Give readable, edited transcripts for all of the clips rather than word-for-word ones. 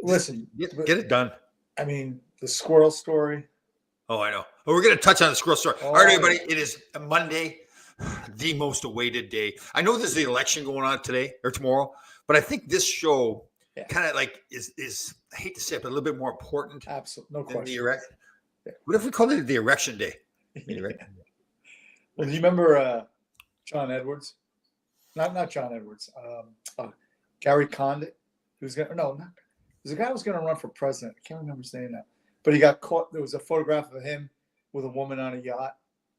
listen, Get it done. I mean, the squirrel story. Oh, I know. But we're going to touch on the squirrel story. Oh, All right, everybody. It is a Monday, the most awaited day. I know there's the election going on today or tomorrow, but I think this show kind of like is I hate to say it, but a little bit more important. Absolutely, no than question. the erect. What if we call it the erection day? Well, do you remember John Edwards? Not John Edwards. Gary Condit, who's gonna there's a guy who was gonna run for president. I can't remember his name now, but he got caught. There was a photograph of him with a woman on a yacht.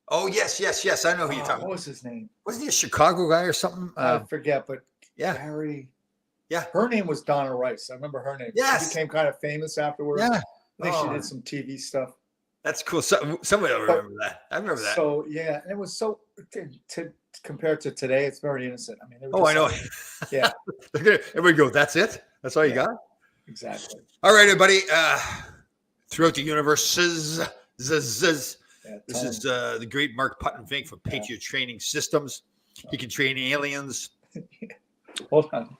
Oh yes. I know who you're talking about. What was his name? Wasn't he a Chicago guy or something? I forget, but yeah, Gary. Yeah, her name was Donna Rice. I remember her name. Yes, she became kind of famous afterwards. Yeah, I think she did some TV stuff. That's cool. Somebody will remember that. I remember that. So yeah, and it was so to compared to today, it's very innocent. I mean, I know. Yeah. Everybody go. That's it. That's all you got. Exactly. All right, everybody. Throughout the universe, this is the great Mark Putnam-Vink from Patriot Training Systems. He can train aliens. Hold on.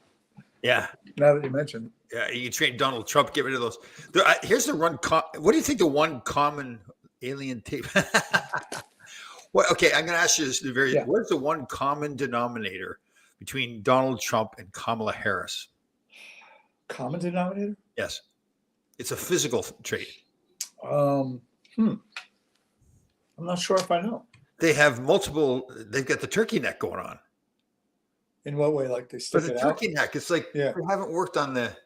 Yeah. Now that you mentioned it. Yeah, you can train Donald Trump. Get rid of those. Here's the one. What do you think the one common alien tape? Okay, I'm going to ask you this. What is the one common denominator between Donald Trump and Kamala Harris? Common denominator? Yes. It's a physical trait. I'm not sure if I know. They have multiple. They've got the turkey neck going on. In what way? Like they stick it out? Turkey neck. It's like we haven't worked on the.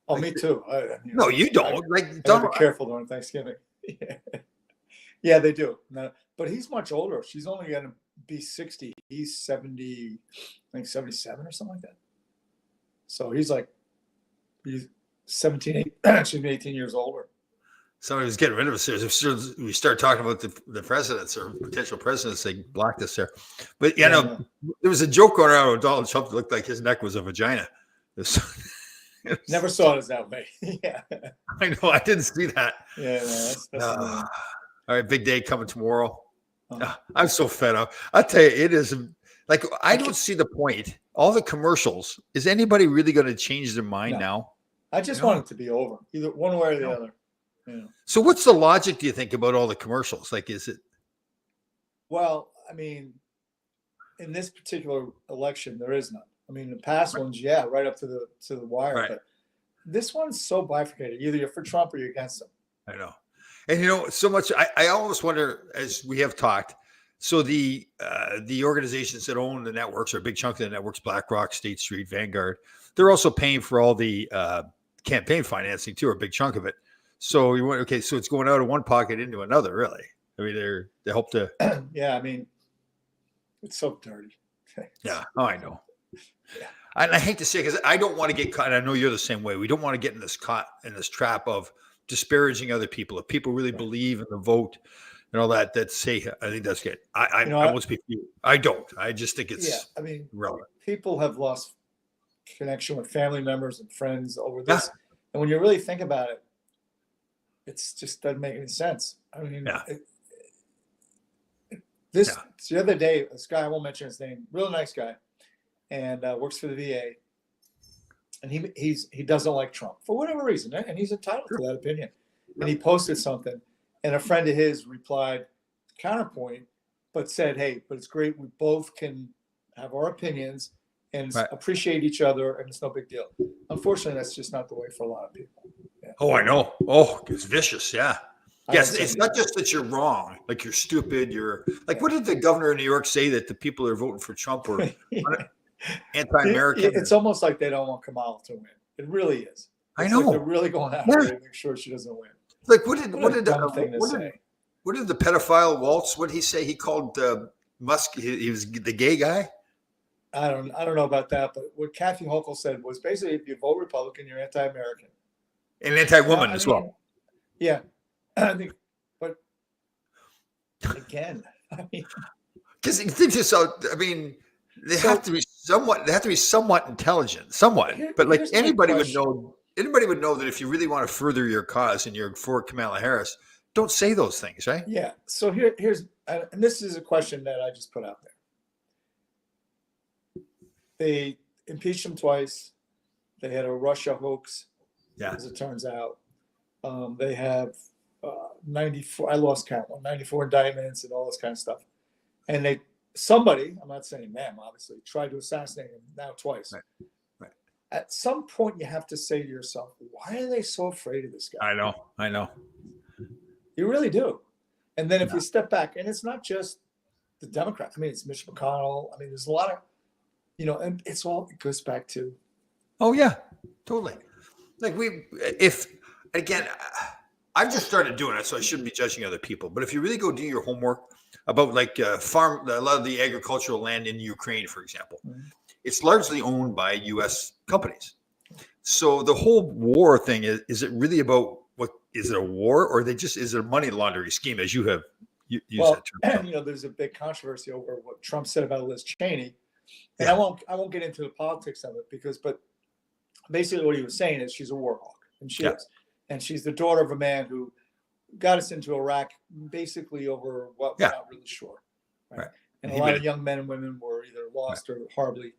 Oh, me too. No, you don't. I gotta be careful during Thanksgiving. Yeah, they do. No, but he's much older. She's only going to be 60. He's 70, I think 77 or something like that. So he's 17, 18 years older. Somebody was getting rid of us there. If we start talking about the presidents or potential presidents, they blocked us there. But there was a joke going around with Donald Trump that looked like his neck was a vagina. Never saw it as that way. Yeah. I know. I didn't see that. Yeah, that's all right, big day coming tomorrow. I'm so fed up. I'll tell you, it is like I don't see the point. All the commercials. Is anybody really going to change their mind now? I just want it to be over, either one way or the other. Yeah. So what's the logic, do you think, about all the commercials? Like, is it? Well, I mean, in this particular election, there is none. I mean, the past ones, right up to the wire. Right. But this one's so bifurcated. Either you're for Trump or you're against him. I know. And so much. I almost wonder, as we have talked. So the organizations that own the networks, or a big chunk of the networks, BlackRock, State Street, Vanguard, they're also paying for all the campaign financing too, or a big chunk of it. So you went, okay, so it's going out of one pocket into another, really. I mean, they hope to. Yeah, I mean, it's so dirty. Yeah, I know. Yeah. And I hate to say, because I don't want to get caught. And I know you're the same way. We don't want to get in this trap of disparaging other people. If people really believe in the vote and all that, I think that's good. I won't speak for you. I don't. I just think it's relevant. People have lost connection with family members and friends over this. Yeah. And when you really think about it, it's just doesn't make any sense. I mean, the other day, this guy, I won't mention his name, really nice guy, and works for the VA. And he doesn't like Trump for whatever reason, and he's entitled to that opinion. And he posted something, and a friend of his replied, counterpoint, but said, "Hey, but it's great. We both can have our opinions and appreciate each other, and it's no big deal." Unfortunately, that's just not the way for a lot of people. Yeah. Oh, I know. Oh, it's vicious. Yeah. Yes, it's not just that you're wrong, like you're stupid. You're like, what did the governor of New York say that the people that are voting for Trump were anti-American? It's almost like they don't want Kamala to win. It really is. I know. Like they're really going after her to make sure she doesn't win. Like, what did the pedophile Waltz? What did he say? He called Musk. He was the gay guy. I don't know about that, but what Kathy Hochul said was basically, if you vote Republican, you're anti-American and anti-woman as well. Yeah, I think, but again, I mean, because they have to be somewhat intelligent, but like anybody would know that if you really want to further your cause and you're for Kamala Harris, don't say those things, right? Yeah. So here's, and this is a question that I just put out there. They impeached him twice. They had a Russia hoax. Yeah. as it turns out. They have 94. I lost count. 94 indictments and all this kind of stuff. And somebody, I'm not saying them, obviously, tried to assassinate him now twice. Right. Right. At some point, you have to say to yourself, why are they so afraid of this guy? I know. You really do. And then if you step back, and it's not just the Democrats. I mean, it's Mitch McConnell. I mean, there's a lot of, and it goes back to. Oh yeah, totally. Like again, I've just started doing it, so I shouldn't be judging other people. But if you really go do your homework about like a lot of the agricultural land in Ukraine, for example, it's largely owned by U.S. companies. So the whole war thing is it really about is it a war, or is it a money laundering scheme, as you have used that term? There's a big controversy over what Trump said about Liz Cheney, and Yeah. I won't get into the politics of it but basically what he was saying is she's a war hawk, and she is, and she's the daughter of a man who got us into Iraq basically over what we're not really sure, right? And a lot of young men and women were either lost or horribly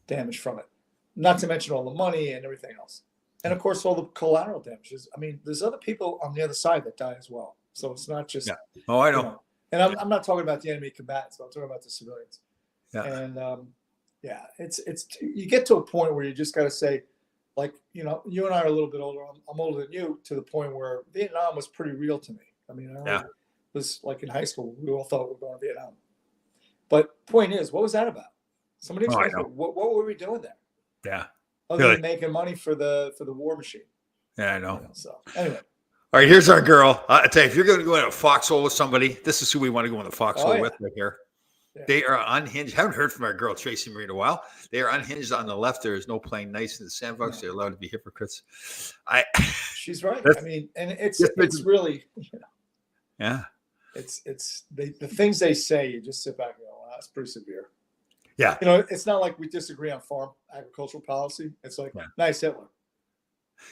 damaged from it. Not to mention all the money and everything else. And of course, all the collateral damages. I mean, there's other people on the other side that die as well. So it's not just. Yeah. Oh, I know. And I'm not talking about the enemy combatants. I'm talking about the civilians. Yeah. And it's you get to a point where you just got to say, like, you and I are a little bit older. I'm older than you, to the point where Vietnam was pretty real to me. I mean, I was like in high school, we all thought we were going to Vietnam. But point is, what was that about? Somebody explain what were we doing there? Yeah. Other than making money for the war machine. Yeah, I know. So anyway. All right, here's our girl. I tell you, if you're going to go in a foxhole with somebody, this is who we want to go in the foxhole with right here. Yeah. They are unhinged. Haven't heard from our girl Tracy Marie in a while. They are unhinged on the left. There is no playing nice in the sandbox. They're allowed to be hypocrites. She's right. I mean, and it's really, yeah. It's the things they say. You just sit back and go, wow, that's pretty severe. Yeah. It's not like we disagree on farm agricultural policy. It's like, nice Hitler.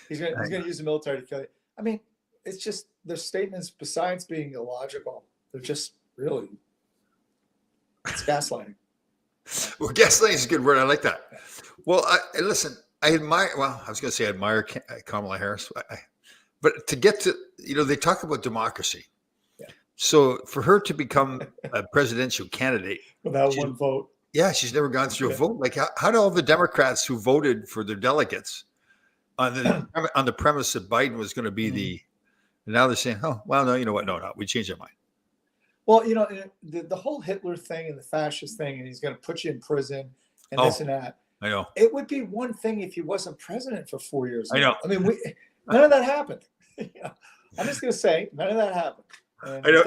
He's gonna use the military to kill you. I mean, it's just their statements, besides being illogical, they're just really, it's gaslighting. Well, gaslighting is a good word. I like that. Well, listen, I was going to say I admire Kamala Harris, but to get to, they talk about democracy. Yeah. So for her to become a presidential candidate. Without one vote. Yeah, she's never gone through a vote. Like, how do all the Democrats who voted for their delegates on the premise that Biden was going to be and now they're saying, oh, well, no, you know what? No, we changed our mind. Well, the whole Hitler thing and the fascist thing, and he's going to put you in prison and this and that. I know. It would be one thing if he wasn't president for 4 years. I know. I mean, none of that happened. I'm just going to say, none of that happened. And I know.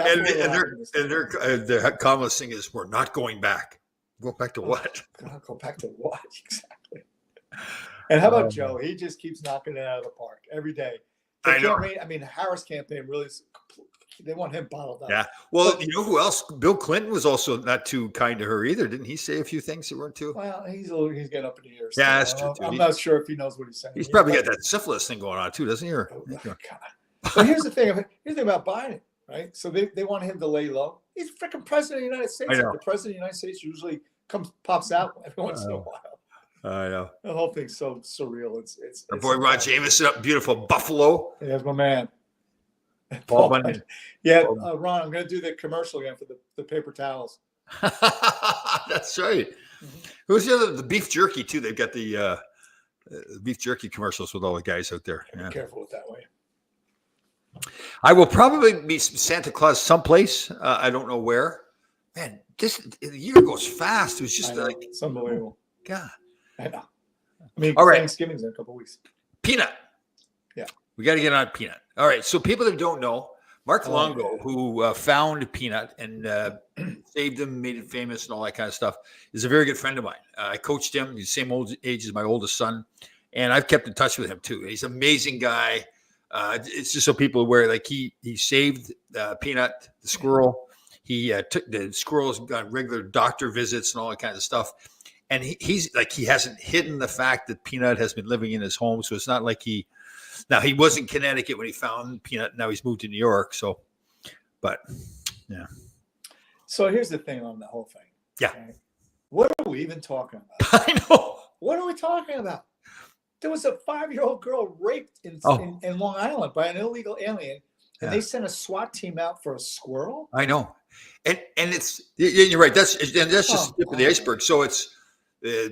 And their Kamala's thing is, we're not going back. Go back to what? Go back to what? Exactly. And how about Joe? He just keeps knocking it out of the park every day. I know. I mean, the Harris campaign really, they want him bottled up. Yeah. Well, you know who else? Bill Clinton was also not too kind to her either. Didn't he say a few things that weren't too? Well, he's getting up in the years. Yeah, that's true. I'm not sure if he knows what he's saying. He's probably got that syphilis thing going on too, doesn't he? Oh, God. But here's the thing. Here's the thing about Biden, right? So they want him to lay low. He's freaking president of the United States. The president of the United States usually pops out every once in a while. I know. The whole thing's so surreal. It's our boy Ron Jameson up in beautiful Buffalo. Yeah, that's my man. Paul Bunyan. Yeah, Ron, I'm going to do the commercial again for the paper towels. That's right. Mm-hmm. Who's the other? The beef jerky too. They've got the beef jerky commercials with all the guys out there. Be careful with that way. I will probably be Santa Claus someplace. I don't know where. Man, the year goes fast. It was just like it's unbelievable. God. I know. I mean, all right. Thanksgiving's in a couple of weeks. Peanut. Yeah. We got to get on Peanut. All right. So people that don't know, Mark Longo, who found Peanut and saved him, made it famous and all that kind of stuff, is a very good friend of mine. I coached him. He's the same age as my oldest son. And I've kept in touch with him too. He's an amazing guy. It's just so people are aware, like he saved Peanut, the squirrel. He took the squirrels on regular doctor visits and all that kind of stuff. And he's like, he hasn't hidden the fact that Peanut has been living in his home. So it's not like he was in Connecticut when he found Peanut. Now he's moved to New York. So, but yeah. So here's the thing on the whole thing. Yeah. Okay? What are we even talking about? I know. What are we talking about? There was a 5-year-old girl raped Oh. in Long Island by an illegal alien, and Yeah. they sent a SWAT team out for a squirrel. I know, and you're right. That's just Oh, the tip of the iceberg. So it's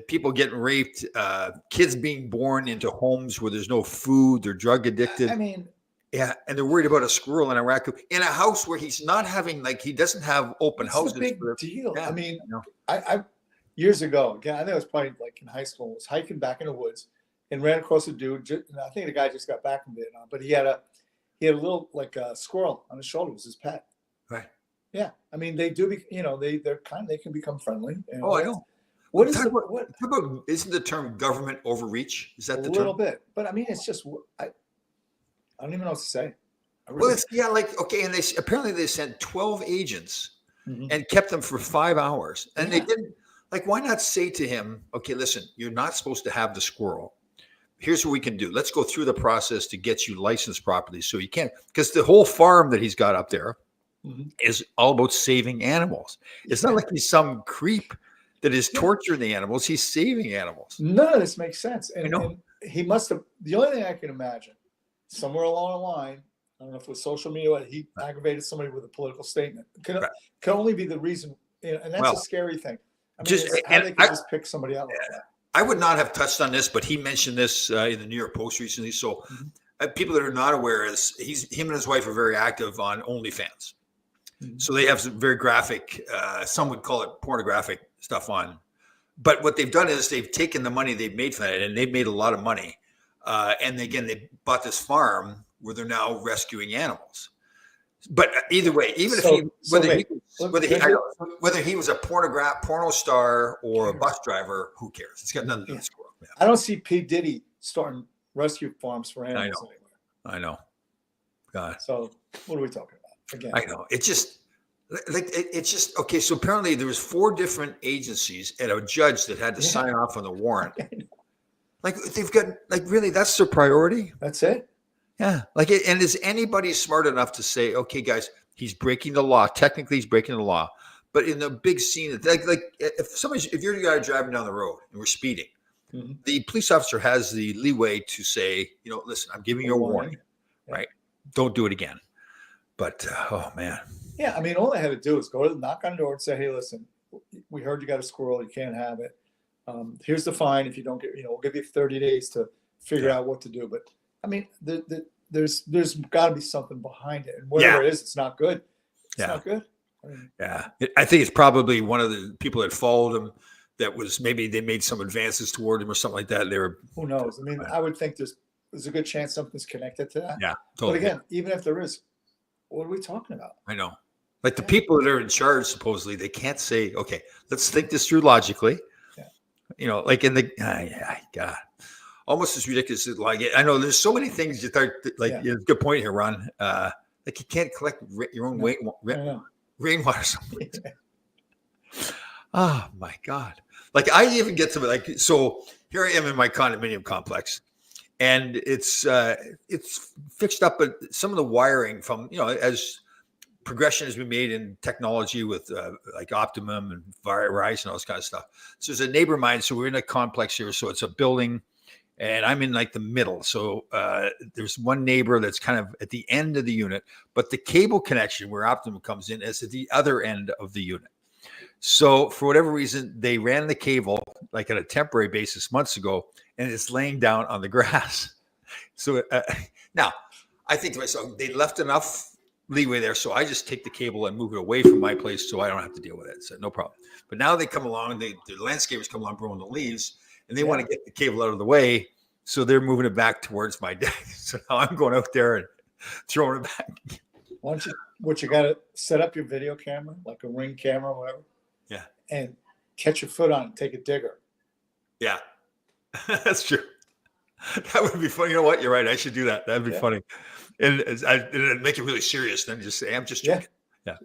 people getting raped, kids being born into homes where there's no food, they're drug addicted. I mean, Yeah, and they're worried about a squirrel and a raccoon in a house where he's not having he doesn't have open what's houses. the big For, deal? yeah, I mean, I know. I years ago, again, I think I was probably like in high school, was hiking back in the woods and ran across a dude. And I think the guy just got back from Vietnam, but he had a little like a squirrel on his shoulder. It was his pet. Right. Yeah, I mean they do. They can become friendly. Oh, I know. What is Talk the, about- what? talk about- isn't the term government overreach? Is that A the little term? bit, but I mean it's just I don't even know what to say. Well, it's okay, and apparently they sent 12 agents Mhm. and kept them for 5 hours, and they Yeah. didn't. Why not say to him, "Okay, listen, you're not supposed to have the squirrel. Here's what we can do. Let's go through the process to get you licensed properly, so you can." Because the whole farm that he's got up there Mhm. is all about saving animals. It's not like he's some creep that is torturing the animals. He's saving animals. None of this makes sense. I know. And he must have, the only thing I can imagine, somewhere along the line, I don't know if it was social media, he aggravated somebody with a political statement. Can only be the reason, and that's Well, a scary thing. I mean, just- it's how and they can just pick somebody out like that. I would not have touched on this, but he mentioned this in the New York Post recently. So people that are not aware is him and his wife are very active on OnlyFans. Mhm. So they have some very graphic, some would call it pornographic stuff on. But what they've done is they've taken the money they've made from that, and they've made a lot of money. And again, they bought this farm where they're now rescuing animals. But either way, even if whether he was a porno star or a bus driver, who cares? It's got nothing to do with squirrel. Yeah, I don't see P. Diddy starting rescue farms for animals anywhere. I know. God. So what are we talking about? Again, I know. It's just okay. So apparently there was 4 different agencies and a judge that had to sign off on the warrant. They've got really that's their priority. That's it. Yeah. And is anybody smart enough to say, okay, guys, he's breaking the law. Technically, he's breaking the law. But in the big scene, if you're the guy driving down the road and we're speeding, the police officer has the leeway to say, listen, I'm giving you a warning, right? Don't do it again. But oh man. Yeah, I mean, all they had to do is go knock on the door and say, "Hey, listen, we heard you got a squirrel. You can't have it. Here's the fine. If you don't get, we'll give you 30 days to figure out what to do." But I mean, there's got to be something behind it, and whatever it is, it's not good. It's not good. I mean, I think it's probably one of the people that followed him. That was maybe they made some advances toward him or something like that. They were. Who knows? I mean, I would think there's a good chance something's connected to that. Yeah, totally. But again, even if there is, what are we talking about? I know. The people that are in charge, supposedly, they can't say, okay, let's think this through logically. Yeah. God, almost as ridiculous as I know there's so many things you start, good point here, Ron. You can't collect your own rainwater. Oh my God. I even get to so here I am in my condominium complex. And it's fixed up, but some of the wiring from, as progression has been made in technology with Optimum and Verizon and all this kind of stuff. So there's a neighbor of mine. So we're in a complex here. So it's a building and I'm in the middle. So there's one neighbor that's kind of at the end of the unit, but the cable connection where Optimum comes in is at the other end of the unit. So for whatever reason, they ran the cable on a temporary basis months ago, and it's laying down on the grass. So now I think to myself, they left enough leeway there. So I just take the cable and move it away from my place so I don't have to deal with it. So no problem. But now they come along, the landscapers come along, blowing the leaves, and they want to get the cable out of the way. So they're moving it back towards my deck. So now I'm going out there and throwing it back. What you got to set up your video camera, like a Ring camera or whatever. Yeah. And catch your foot on it, take a digger. Yeah. That's true. That would be funny. You know what? You're right. I should do that. That'd be funny. And it'd make it really serious. Then just say, I'm just joking.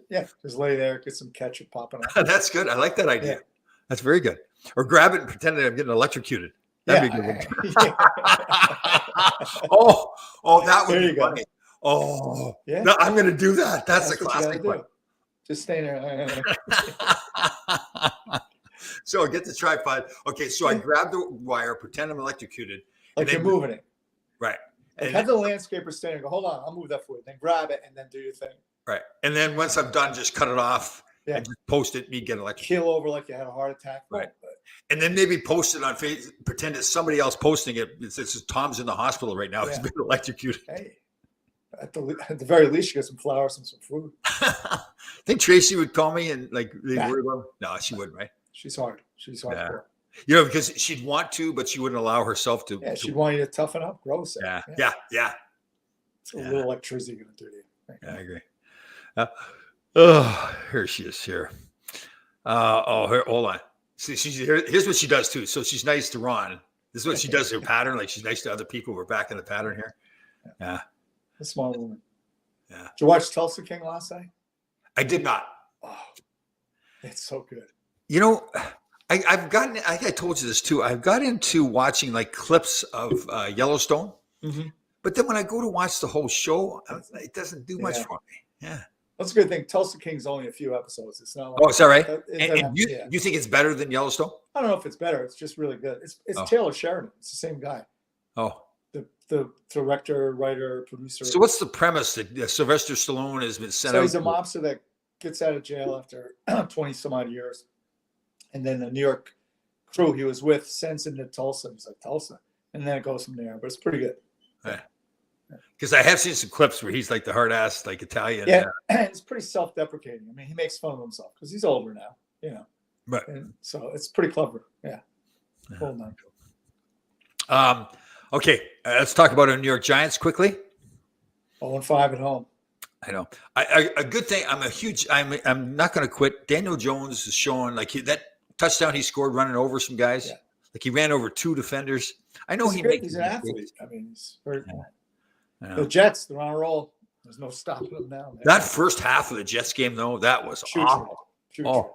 Yeah. Just lay there, get some ketchup popping up. That's good. I like that idea. Yeah. That's very good. Or grab it and pretend that I'm getting electrocuted. That'd be a good one. Oh, that would be funny. Oh, yeah. No, I'm going to do that. That's a classic one. Just stay there. So I get the tripod. Okay, so I grab the wire, pretend I'm electrocuted, Like And you're then- moving it. right. Like And have the landscaper stand and go, hold on, I'll move that for you. Then grab it and then do your thing. right. And then once I'm done, just cut it off Yeah. and just post it. Me get electrocuted. Keel over like you had a heart attack. Right. But And then maybe post it on Facebook. Pretend it's somebody else posting it. It's Tom's in the hospital right now. He's Yeah. been electrocuted. hey, at the very least, you get some flowers and some food. Think Tracy would call me and like they Nah. worry about? No, she wouldn't, right? She's hard. She's hard. Yeah. Yeah. You know, because she'd want to, but she wouldn't allow herself to. Yeah, she'd want you to toughen up, grow some. Yeah. It's a little electricity going to do to you. I agree. Oh, here she is here. Here, hold on. See, here's what she does too. So she's nice to Ron. This is what she does her pattern. Like she's nice to other people. We're back in the pattern here. Yeah. A smart woman. Yeah. Did you watch Tulsa King last night? I did not. Oh, it's so good. You know, I've gotten, I think I told you this too. I've got into watching like clips of Yellowstone, but then when I go to watch the whole show, it doesn't do much Yeah. for me. Yeah. That's a good thing. Tulsa King's only a few episodes. It's not like, Oh, is that right? it And, doesn't have- you think it's better than Yellowstone? I don't know if it's better. It's just really good. It's Oh. Taylor Sheridan. It's the same guy. Oh. The director, writer, producer. So what's the premise that Sylvester Stallone has been sent So out? he's a mobster that gets out of jail after 20 some odd years. And then the New York crew he was with sends him to Tulsa. He's like, Tulsa. And then it goes from there. But it's pretty good. Because I have seen some clips where he's like the hard ass, like Italian. Yeah. It's pretty self deprecating. I mean, he makes fun of himself because he's older now, you know. Right. And so it's pretty clever. Yeah. Hold on. Okay. Let's talk about our New York Giants quickly. 0-5 at home. I know. A good thing. I'm not going to quit. Daniel Jones is showing like that touchdown he scored running over some guys. Yeah. Like he ran over 2 defenders. I know He's an athlete. I mean, he's very. Yeah. The Jets, they're on a roll. There's no stopping them now. Man. That first half of the Jets game, though, that was awful. True.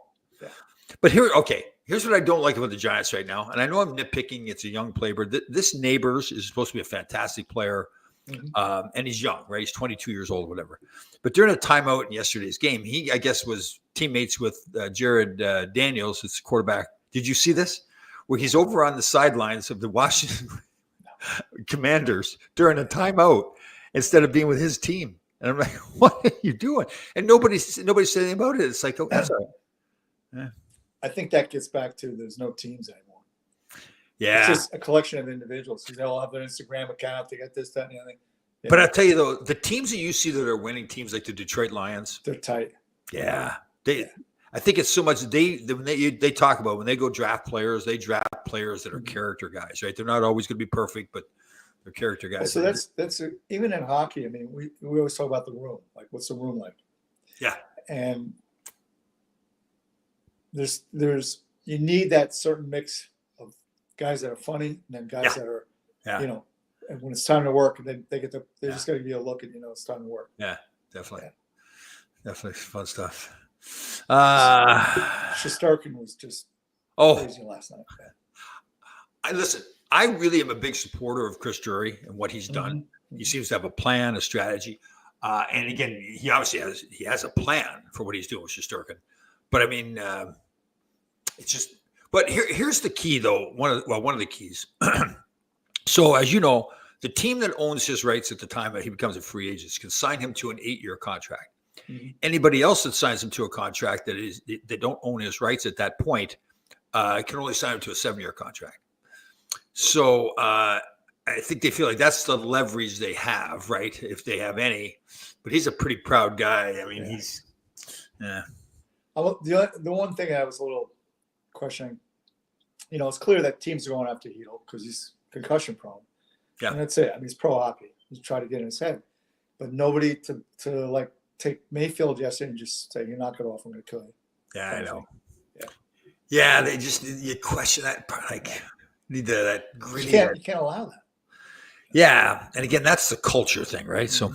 But here's what I don't like about the Giants right now. And I know I'm nitpicking. It's a young player, but this Neighbors is supposed to be a fantastic player. And he's young, right? He's 22 years old, whatever. But during a timeout in yesterday's game, he, I guess, was teammates with Jared Daniels, his quarterback. Did you see this? Where he's over on the sidelines of the Washington Commanders during a timeout instead of being with his team. And I'm like, what are you doing? And nobody said anything about it. It's like, oh, that's all right. Yeah. I think that gets back to there's no teams anymore. Yeah. It's just a collection of individuals. They all have their Instagram account. They got this, that, and the other thing. Yeah. But I tell you though, the teams that you see that are winning, teams like the Detroit Lions, They're tight. yeah, I think it's so much they talk about when they go draft players, they draft players that are character guys, right? They're not always going to be perfect, but they're character guys. So that's even in hockey. I mean, we always talk about the room. Like, what's the room like? Yeah, and there's you need that certain mix of guys that are funny and then guys that are, you know, and when it's time to work, then they just got to give you a look and it's time to work. Yeah, definitely. Yeah. Definitely fun stuff. Shesterkin was just crazy last night. Yeah. Listen, I really am a big supporter of Chris Drury and what he's done. He seems to have a plan, a strategy. And again, he obviously has a plan for what he's doing with Shesterkin. But I mean, it's just. But here's the key, though. One of the keys. So, as you know, the team that owns his rights at the time that he becomes a free agent can sign him to an 8-year contract. Mm-hmm. Anybody else that signs him to a contract that don't own his rights at that point can only sign him to a 7-year contract. So I think they feel like that's the leverage they have, right? If they have any. But he's a pretty proud guy. I mean, he's. The one thing I was a little questioning, it's clear that teams are going after Hedl because he's concussion prone. Yeah. And that's it. I mean, he's pro hockey. He's trying to get in his head. But nobody to like take Mayfield yesterday and just say, you're not going off, I'm going to kill you. Yeah, I know. Yeah, they just, you question that, like, need that gritty. You can't allow that. Yeah. And again, that's the culture thing, right? So,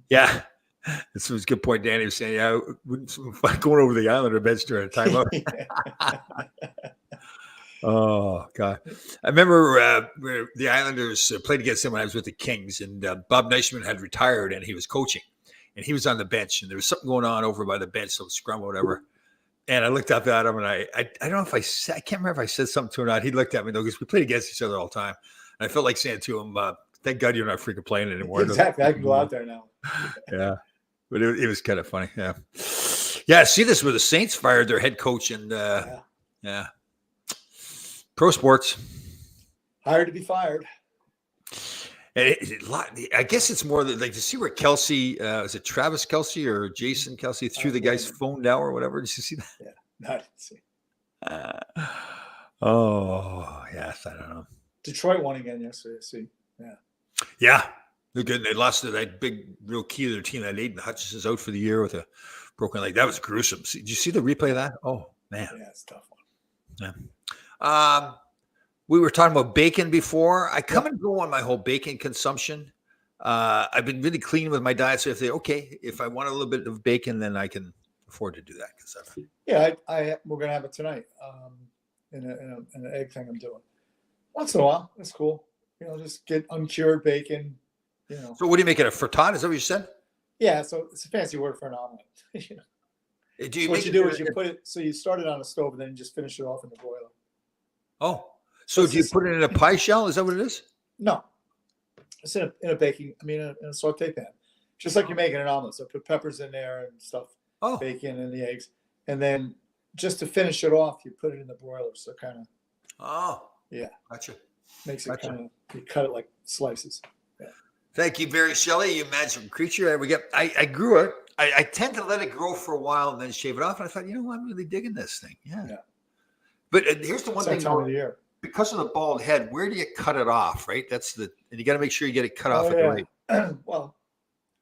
yeah. This was a good point. Danny was saying, yeah, going over the Islander bench during a timeout. Oh, God. I remember the Islanders played against him when I was with the Kings, and Bob Neisman had retired, and he was coaching. And he was on the bench, and there was something going on over by the bench, some scrum or whatever. And I looked up at him, and I don't know if I can't remember if I said something to him or not. He looked at me, though, because we played against each other all the time. And I felt like saying to him, thank God you're not freaking playing anymore. Exactly. I can go out there now. Yeah. But it was kind of funny. Yeah. Yeah. See this where the Saints fired their head coach and yeah. Pro sports. Hired to be fired. And I guess it's more like to see where Kelsey, is it Travis Kelsey or Jason Kelsey threw the guy's phone down or whatever? Did you see that? Yeah. No, I didn't see. Oh, yes. I don't know. Detroit won again yesterday. See. Yeah. Yeah. They're good. They lost to that big, real key to their team. That Aiden Hutchinson's out for the year with a broken leg. That was gruesome. Did you see the replay of that? Oh, man. Yeah, it's a tough one. Yeah. We were talking about bacon before. I come and go on my whole bacon consumption. I've been really clean with my diet. So if I want a little bit of bacon, then I can afford to do that. Yeah, we're gonna have it tonight. In an egg thing I'm doing. Once in a while, that's cool. Just get uncured bacon. So what do you make it, a frittata? Is that what you said? Yeah, so it's a fancy word for an omelet. So what you do is you put it. So you start it on a stove and then you just finish it off in the broiler. Oh. So do you put it in a pie shell? Is that what it is? No, it's in a saute pan, just like you're making an omelet. So put peppers in there and stuff, bacon and the eggs, and then just to finish it off, you put it in the broiler. So kind of. Oh. Yeah. Gotcha. Makes it kind of, you cut it like slices. Yeah. Thank you, Barry Shelley. You magical creature. I grew it. I tend to let it grow for a while and then shave it off. And I thought, I'm really digging this thing. Yeah. But here's the one thing. Time of the year. Because of the bald head, where do you cut it off? Right, and you got to make sure you get it cut off at the right. Well,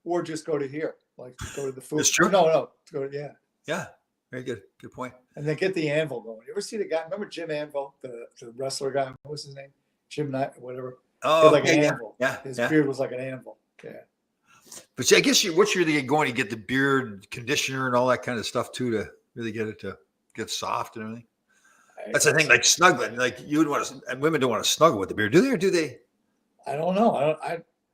or just go to here, like go to the food. It's true. No, go to Yeah, very good. Good point. And then get the anvil going. You ever see the guy? Remember Jim Anvil, the wrestler guy? What was his name? Jim Knight, whatever. Oh, like an anvil. Yeah, his beard was like an anvil. Yeah. But I guess what you're going to get the beard conditioner and all that kind of stuff too to really get it to get soft and everything. That's the thing, like snuggling. Like you would want to, and women don't want to snuggle with the beard, do they? Or do they? I don't know.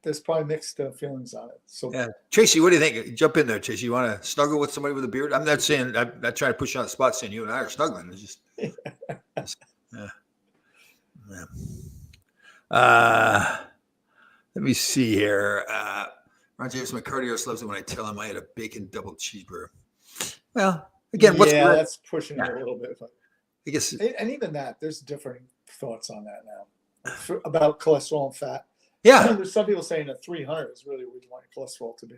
There's probably mixed feelings on it. So yeah, Tracy, what do you think? Jump in there, Tracy. You want to snuggle with somebody with a beard? I'm not trying to push you on the spot, saying you and I are snuggling. It's just, let me see here. Ron James McCarty loves it when I tell him I had a bacon double cheeseburger. Well, again, that's pushing it a little bit. But I guess, and even that, there's differing thoughts on that now about cholesterol and fat. Yeah, there's some people saying that 300 is really where you want your cholesterol to be.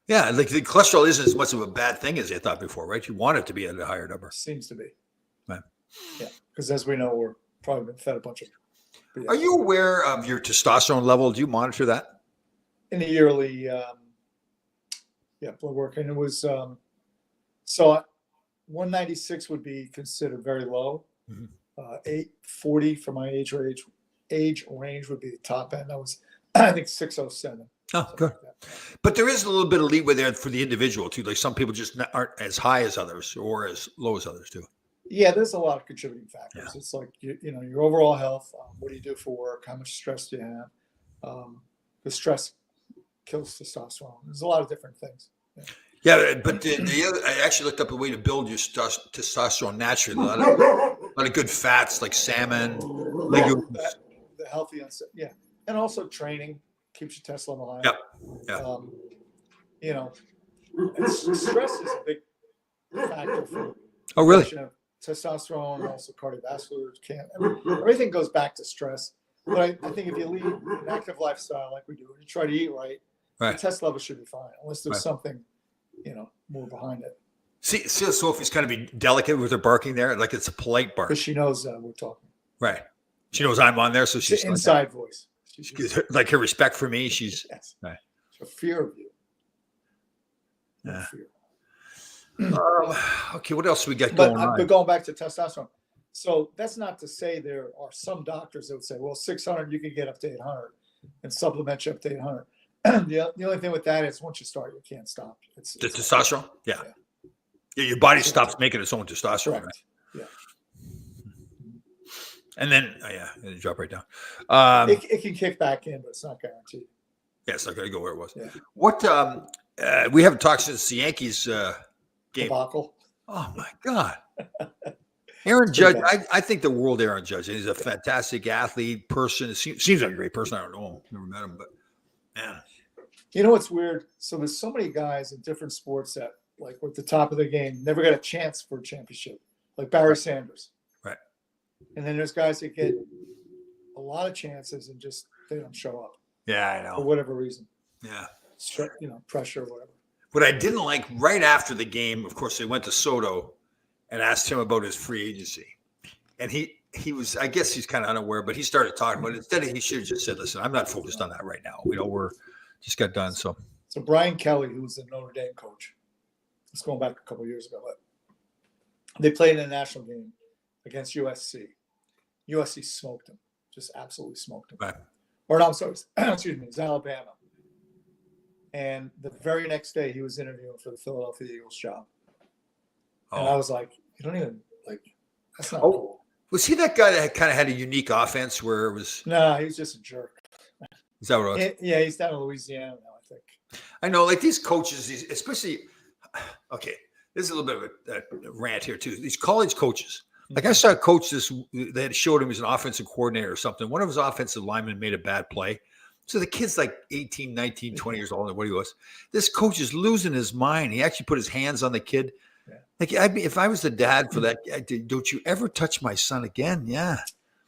Yeah, like the cholesterol isn't as much of a bad thing as they thought before, right? You want it to be at a higher number. Seems to be. Right. Yeah, because as we know, we're probably been fed a bunch of. Are you aware of your testosterone level? Do you monitor that? In the yearly, blood work, and it was so 196 would be considered very low. Mm-hmm. 840 for my age range would be the top end. That was, I think, 607. Oh, good. Like, but there is a little bit of leeway there for the individual too. Like some people just aren't as high as others or as low as others too. Yeah, there's a lot of contributing factors. Yeah. It's like your overall health. What do you do for work? How much stress do you have? The stress kills testosterone. There's a lot of different things. Yeah, but I actually looked up a way to build your testosterone naturally. A lot of good fats like salmon, legumes. The healthy, and also training keeps your test level high. Yeah. And stress is a big factor for. Oh, really? Testosterone, and also cardiovascular. Everything goes back to stress. But I think if you lead an active lifestyle like we do, and you try to eat right, the test level should be fine, unless there's something, more behind it. See, Sophie's kind of be delicate with her barking there, like it's a polite bark. Because she knows we're talking. Right. She knows I'm on there, so she's the inside voice. Like her respect for me. She's right. A fear of you. Yeah. Okay, what else we got going on? But going back to testosterone, so that's not to say there are some doctors that would say, well, 600, you can get up to 800 and supplement you up to 800. The only thing with that is once you start, you can't stop. It's the testosterone? Yeah, your body stops making its own testosterone. Right? Yeah. And then, it drop right down. It can kick back in, but it's not guaranteed. Yeah, it's not going to go where it was. Yeah. What, we haven't talked since the Yankees game. Debacle. Oh, my God. Aaron It's pretty Judge, bad. I think the world Aaron Judge. He's a fantastic athlete, person. Seems like a great person. I don't know. Never met him, but man. You know what's weird? So there's so many guys in different sports that like were at the top of their game, never got a chance for a championship, like Barry Sanders. Right. And then there's guys that get a lot of chances and just they don't show up Yeah, I for know. whatever reason. Yeah. Pressure or whatever. What I didn't like right after the game, of course, they went to Soto and asked him about his free agency. And he was, I guess he's kind of unaware, but he started talking about it. Instead, he should have just said, listen, I'm not focused on that right now. We're just got done. So Brian Kelly, who was the Notre Dame coach, it's going back a couple of years ago, but they played in a national game against USC. USC smoked him, just absolutely smoked him. Right. Or no, I'm sorry, excuse me, it was Alabama. And the very next day, he was interviewing for the Philadelphia Eagles job. And I was like, you don't even, like, that's not cool. Was he that guy that kind of had a unique offense where it was? No, he was just a jerk. Is that what it was? Yeah, he's down in Louisiana now, I think. I know, like these coaches, especially, okay, this is a little bit of a rant here too. These college coaches, like I saw a coach they had showed him as an offensive coordinator or something. One of his offensive linemen made a bad play. So the kid's like 18, 19, 20 years old, or what he was. This coach is losing his mind. He actually put his hands on the kid. Yeah. Like, if I was the dad for that, don't you ever touch my son again? Yeah.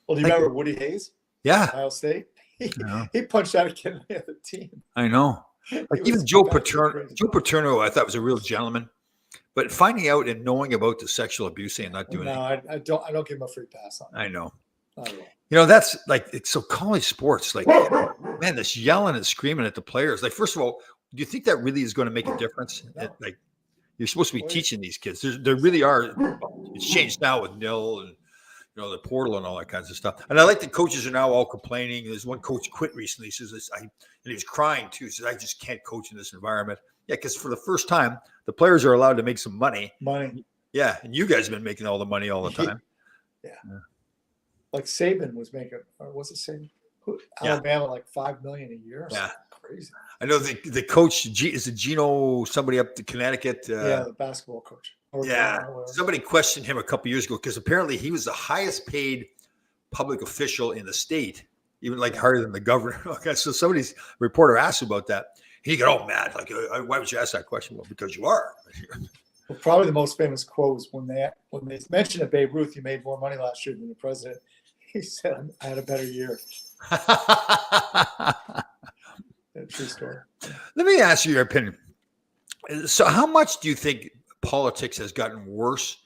Well, do you remember Woody Hayes? Yeah. Ohio State? He punched out a kid on the other team. I know. Like even Joe Paterno, I thought was a real gentleman. But finding out and knowing about the sexual abuse and not doing it. No, I don't give him a free pass on that. I know. Not at all. You know, that's like, it's so college sports, like, man, this yelling and screaming at the players. Like, first of all, do you think that really is going to make a difference? No. Like, you're supposed to be teaching these kids. There really are. It's changed now with NIL and, the portal and all that kinds of stuff. And I like the coaches are now all complaining. There's one coach quit recently. He says, and he was crying too. He says, I just can't coach in this environment. Yeah, because for the first time, the players are allowed to make some money. Yeah, and you guys have been making all the money all the time. Yeah. Like Saban was making, or was it Saban? Alabama, like $5 million a year. Yeah, crazy. I know the coach is it Gino, somebody up to Connecticut. Yeah, the basketball coach. Somebody questioned him a couple years ago because apparently he was the highest paid public official in the state, even like higher than the governor. Okay, so somebody's reporter asked about that. He got all mad, like, why would you ask that question? Well, because you are. Well, probably the most famous quote was when they mentioned that Babe Ruth, you made more money last year than the president. He said, I had a better year. True story. Let me ask you your opinion. So how much do you think politics has gotten worse?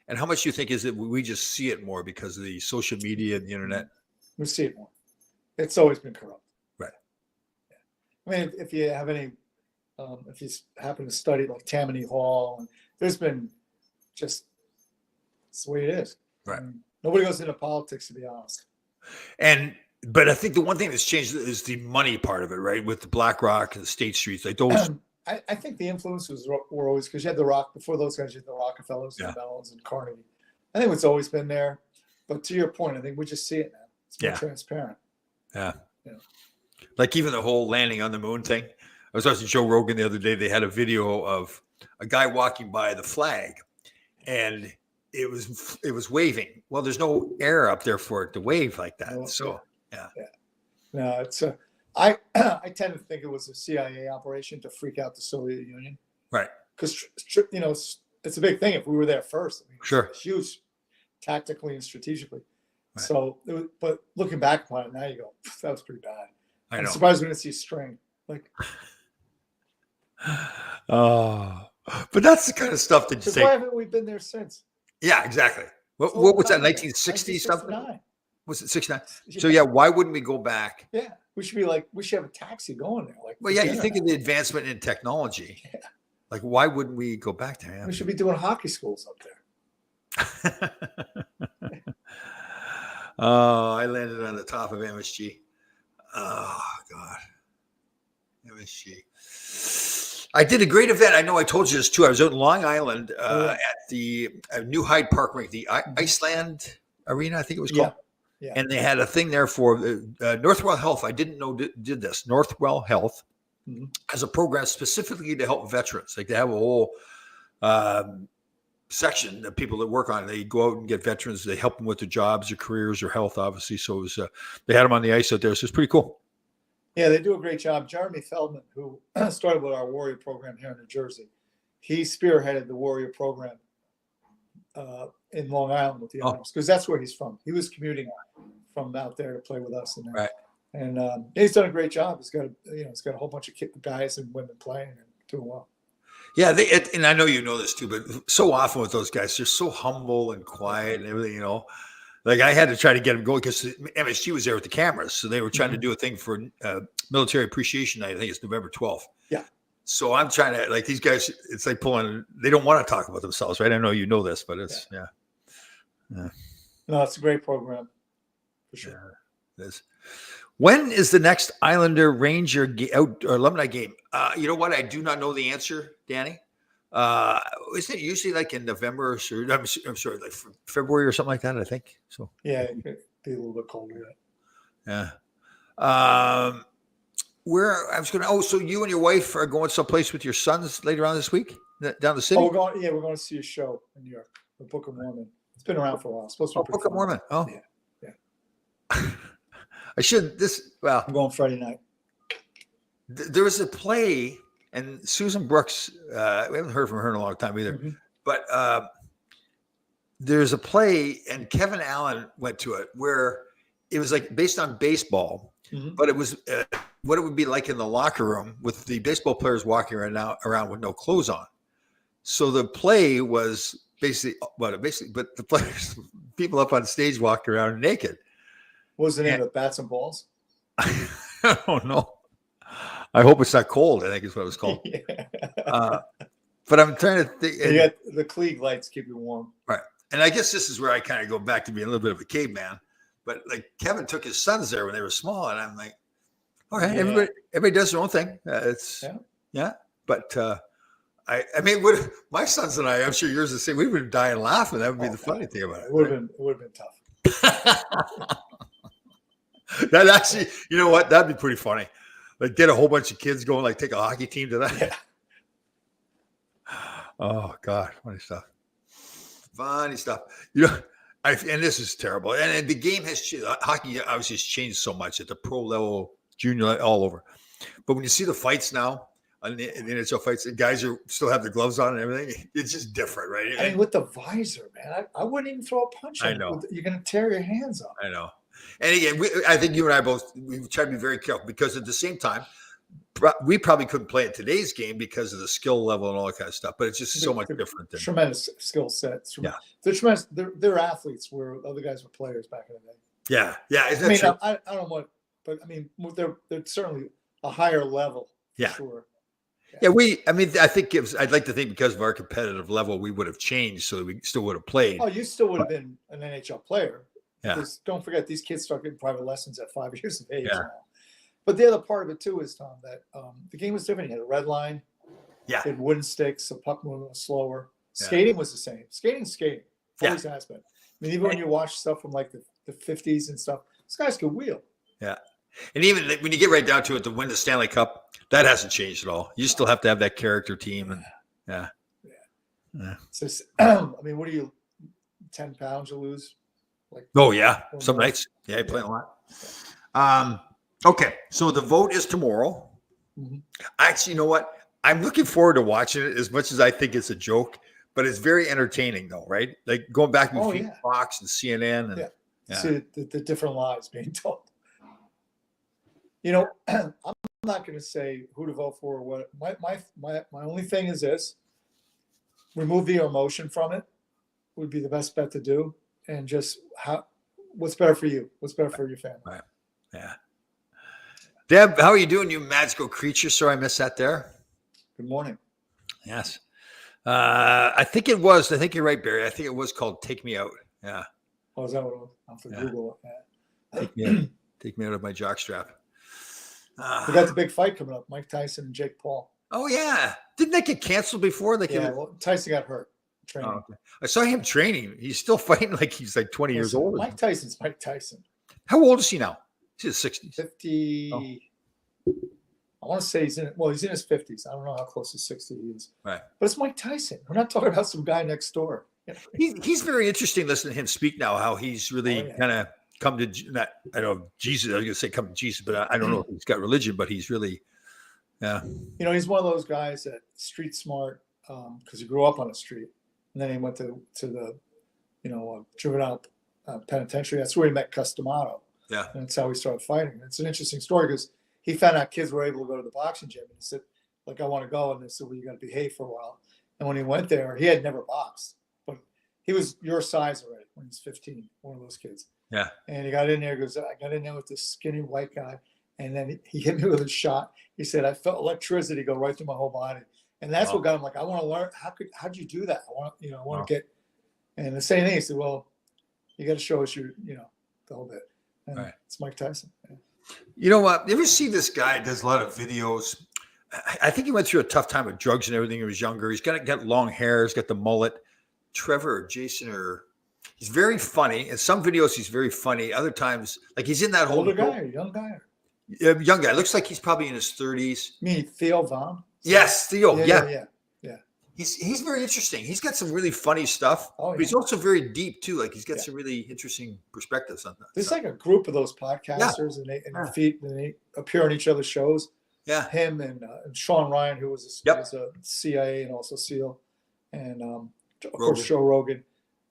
And how much do you think is it we just see it more because of the social media and the internet? We see it more. It's always been corrupt. Right. Yeah. I mean, if you have any, if you happen to study like Tammany Hall, there's been just, it's the way it is. Right. Nobody goes into politics, to be honest. But I think the one thing that's changed is the money part of it, right? With the BlackRock and the State Streets, like those. I think the influences were always, because you had the Rock, before those guys, you had the Rockefellers and Mellons and Carnegie. I think it's always been there. But to your point, I think we just see it now. It's more transparent. Yeah. Like even the whole landing on the moon thing. I was watching Joe Rogan the other day. They had a video of a guy walking by the flag and it was waving. Well, there's no air up there for it to wave like that. So, yeah. No, it's I tend to think it was a CIA operation to freak out the Soviet Union. Right. Because, it's a big thing if we were there first. I mean, sure. Huge tactically and strategically. Right. So, but looking back upon it now, you go, that was pretty bad. I'm surprised we didn't see string. Like, but that's the kind of stuff that you say. Why haven't we been there since? Yeah, exactly. What was that, 1960 something? Was it 69? So, yeah, why wouldn't we go back? Yeah, we should have a taxi going there. Like, well, yeah, you think of the advancement in technology. Yeah. Like, why wouldn't we go back there? We should be doing hockey schools up there. Oh, I landed on the top of MSG. Oh, God. MSG. I did a great event. I know I told you this too. I was out in Long Island at the New Hyde Park rink, the Iceland Arena, I think it was called. Yeah. And they had a thing there for Northwell Health. I didn't know did this. Northwell Health has a program specifically to help veterans. Like they have a whole section, the people that work on it, they go out and get veterans. They help them with their jobs, their careers, their health, obviously. So it was, they had them on the ice out there. So it's pretty cool. Yeah, they do a great job. Jeremy Feldman, who started with our Warrior program here in New Jersey, he spearheaded the Warrior program in Long Island with the Arms, because that's where he's from. He was commuting from out there to play with us, and he's done a great job. He's got he's got a whole bunch of guys and women playing and doing well. Yeah, and I know you know this too, but so often with those guys, they're so humble and quiet and everything. You know, like I had to try to get them going because MSG was there with the cameras, so they were trying to do a thing for Military Appreciation Night. I think it's November 12th. Yeah. So I'm trying to, like, these guys, it's like pulling, they don't want to talk about themselves, right? I know you know this, but it's, yeah. No, it's a great program, for sure. Yeah, it is. When is the next Islander Ranger out or alumni game? You know what? I do not know the answer, Danny. Isn't it usually like in November or I'm sorry, like February or something like that, I think. So yeah, it could be a little bit colder. Yeah. Where I was going to, so you and your wife are going someplace with your sons later on this week down the city? Oh, we're going to see a show in New York, the Book of Mormon. It's been around for a while. It's supposed to be Book of Mormon. Oh, yeah. I should, I'm going Friday night. There was a play, and Susan Brooks, we haven't heard from her in a long time either, but there's a play, and Kevin Allen went to it, where it was like based on baseball, but it was what it would be like in the locker room with the baseball players walking around with no clothes on. So the play was basically, but the players, people up on stage walking around naked. What was the name of it? Bats and Balls? I don't know. I hope it's not cold, I think is what it was called. But I'm trying to think. You got the Klieg lights keep you warm. Right. And I guess this is where I kind of go back to being a little bit of a caveman. But like Kevin took his sons there when they were small, and I'm like, all right, everybody does their own thing. But I mean, my sons and I, I'm sure yours the same. We would die and laughing. That would be the funny thing about it. It would have been tough. That actually, you know what? That'd be pretty funny. Like get a whole bunch of kids going, like take a hockey team to that. Yeah. Oh God, funny stuff. Funny stuff. You know, and this is terrible. And the game has hockey obviously has changed so much at the pro level, junior level, all over. But when you see the fights now, in the NHL fights, the guys still have their gloves on and everything. It's just different, right? I mean, with the visor, man, I wouldn't even throw a punch. I know. You're going to tear your hands off. I know. And again, I think you and I both, we try to be very careful because at the same time, we probably couldn't play in today's game because of the skill level and all that kind of stuff. But it's just so much different. Tremendous skill sets. Yeah. They're tremendous. They're athletes where other guys were players back in the day. Yeah. Yeah. I mean, I don't know what, but I mean, they're certainly a higher level. For sure. Yeah, I think I'd like to think because of our competitive level, we would have changed so that we still would have played. Oh, you still would have been an NHL player. Yeah. Because don't forget, these kids start getting private lessons at 5 years of age now. But the other part of it, too, is, Tom, that the game was different. You had a red line. Yeah. You had wooden sticks. The puck movement was slower. Skating was the same. Skating. Always has been. I mean, even when you watch stuff from like the 50s and stuff, these guys could wheel. Yeah. And even when you get right down to it, to win the Stanley Cup, that hasn't changed at all. You still have to have that character team. And So, I mean, what are you, 10 pounds you lose? Some nights. Yeah, you're playing a lot. Okay, so the vote is tomorrow. Actually, you know what? I'm looking forward to watching it as much as I think it's a joke, but it's very entertaining though, right? Like going back between Fox and CNN and see the different lies being told. You know, I'm not going to say who to vote for or what. My only thing is this: remove the emotion from it would be the best bet to do, and just what's better for you, what's better for your family. Right. Yeah. Deb, how are you doing, you magical creature? Sorry, I missed that there. Good morning. Yes. I think you're right, Barry. I think it was called Take Me Out. Yeah. Oh, is that what it was? I'll have to Google it. Take me out. Take me out of my jockstrap. We got the big fight coming up, Mike Tyson and Jake Paul. Oh, yeah. Didn't that get canceled before? Well, Tyson got hurt training. Oh, okay. I saw him training. He's still fighting like he's like 20 years old. Mike Tyson's Mike Tyson. How old is he now? He's in his 60s. 50. I want to say he's in his 50s. I don't know how close to 60 he is. Right. But it's Mike Tyson. We're not talking about some guy next door. He's very interesting listening to him speak now, how he's really yeah. kind of come to not, I don't know, Jesus. I was going to say come to Jesus, but I don't know if he's got religion, but he's really, yeah. He's one of those guys that street smart because he grew up on the street. And then he went to the, juvenile penitentiary. That's where he met Customato. Yeah. And that's how he started fighting. It's an interesting story because he found out kids were able to go to the boxing gym. And he said, I want to go. And they said, well, you got to behave for a while. And when he went there, he had never boxed. But he was your size already when he was 15, one of those kids. Yeah. And he got in there, goes, I got in there with this skinny white guy. And then he hit me with a shot. He said, I felt electricity go right through my whole body. And that's what got him I want to learn. How'd you do that? I want to get, and the same thing. He said, well, you got to show us the whole bit. And right. It's Mike Tyson. Yeah. You know what? You ever see this guy does a lot of videos? I think he went through a tough time with drugs and everything. He was younger. He's got long hair. He's got the mullet. Trevor or Jason he's very funny. In some videos, he's very funny. Other times, he's in that whole older guy or young guy? Young guy. Looks like he's probably in his 30s. You mean Theo Von? Yes, Theo. Yeah. He's very interesting. He's got some really funny stuff. Oh, yeah. But he's also very deep too. He's got some really interesting perspectives on that. There's a group of those podcasters, and they appear on each other's shows. Yeah, him and Sean Ryan, who was a CIA and also SEAL, and of course Joe Rogan.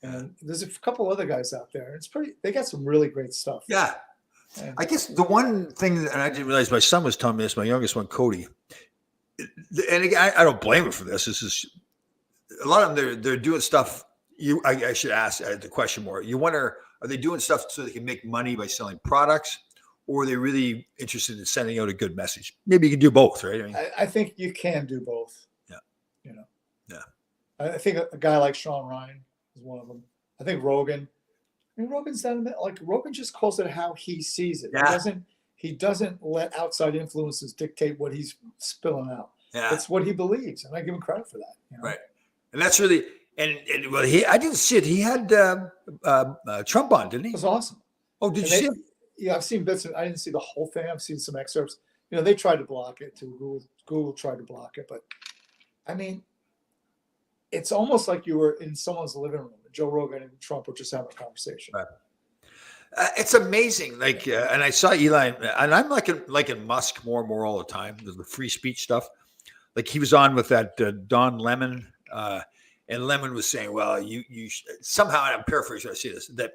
And there's a couple other guys out there. It's pretty. They got some really great stuff. Yeah. And I guess the one thing, and I didn't realize my son was telling me this, my youngest one, Cody. And again, I don't blame him for this. This is a lot of them. They're doing stuff. I should ask the question more. You wonder, are they doing stuff so they can make money by selling products, or are they really interested in sending out a good message? Maybe you can do both, right? I think you can do both. Yeah. Yeah. I think a guy like Sean Ryan is one of them. I think Rogan. Rogan's done Rogan just calls it how he sees it. Yeah. He doesn't let outside influences dictate what he's spilling out. Yeah. It's what he believes, and I give him credit for that. Right. And that's really I didn't see it. He had Trump on, didn't he? It was awesome. Oh, did you see it? Yeah, I've seen bits. I didn't see the whole thing. I've seen some excerpts. They tried to block it too. Google tried to block it, but it's almost like you were in someone's living room. Joe Rogan and Trump were just having a conversation. Right. It's amazing. And I saw Eli, and I'm liking Musk more and more all the time. The free speech stuff. He was on with that Don Lemon, and Lemon was saying, "Well, you somehow," and I'm paraphrasing. I see this that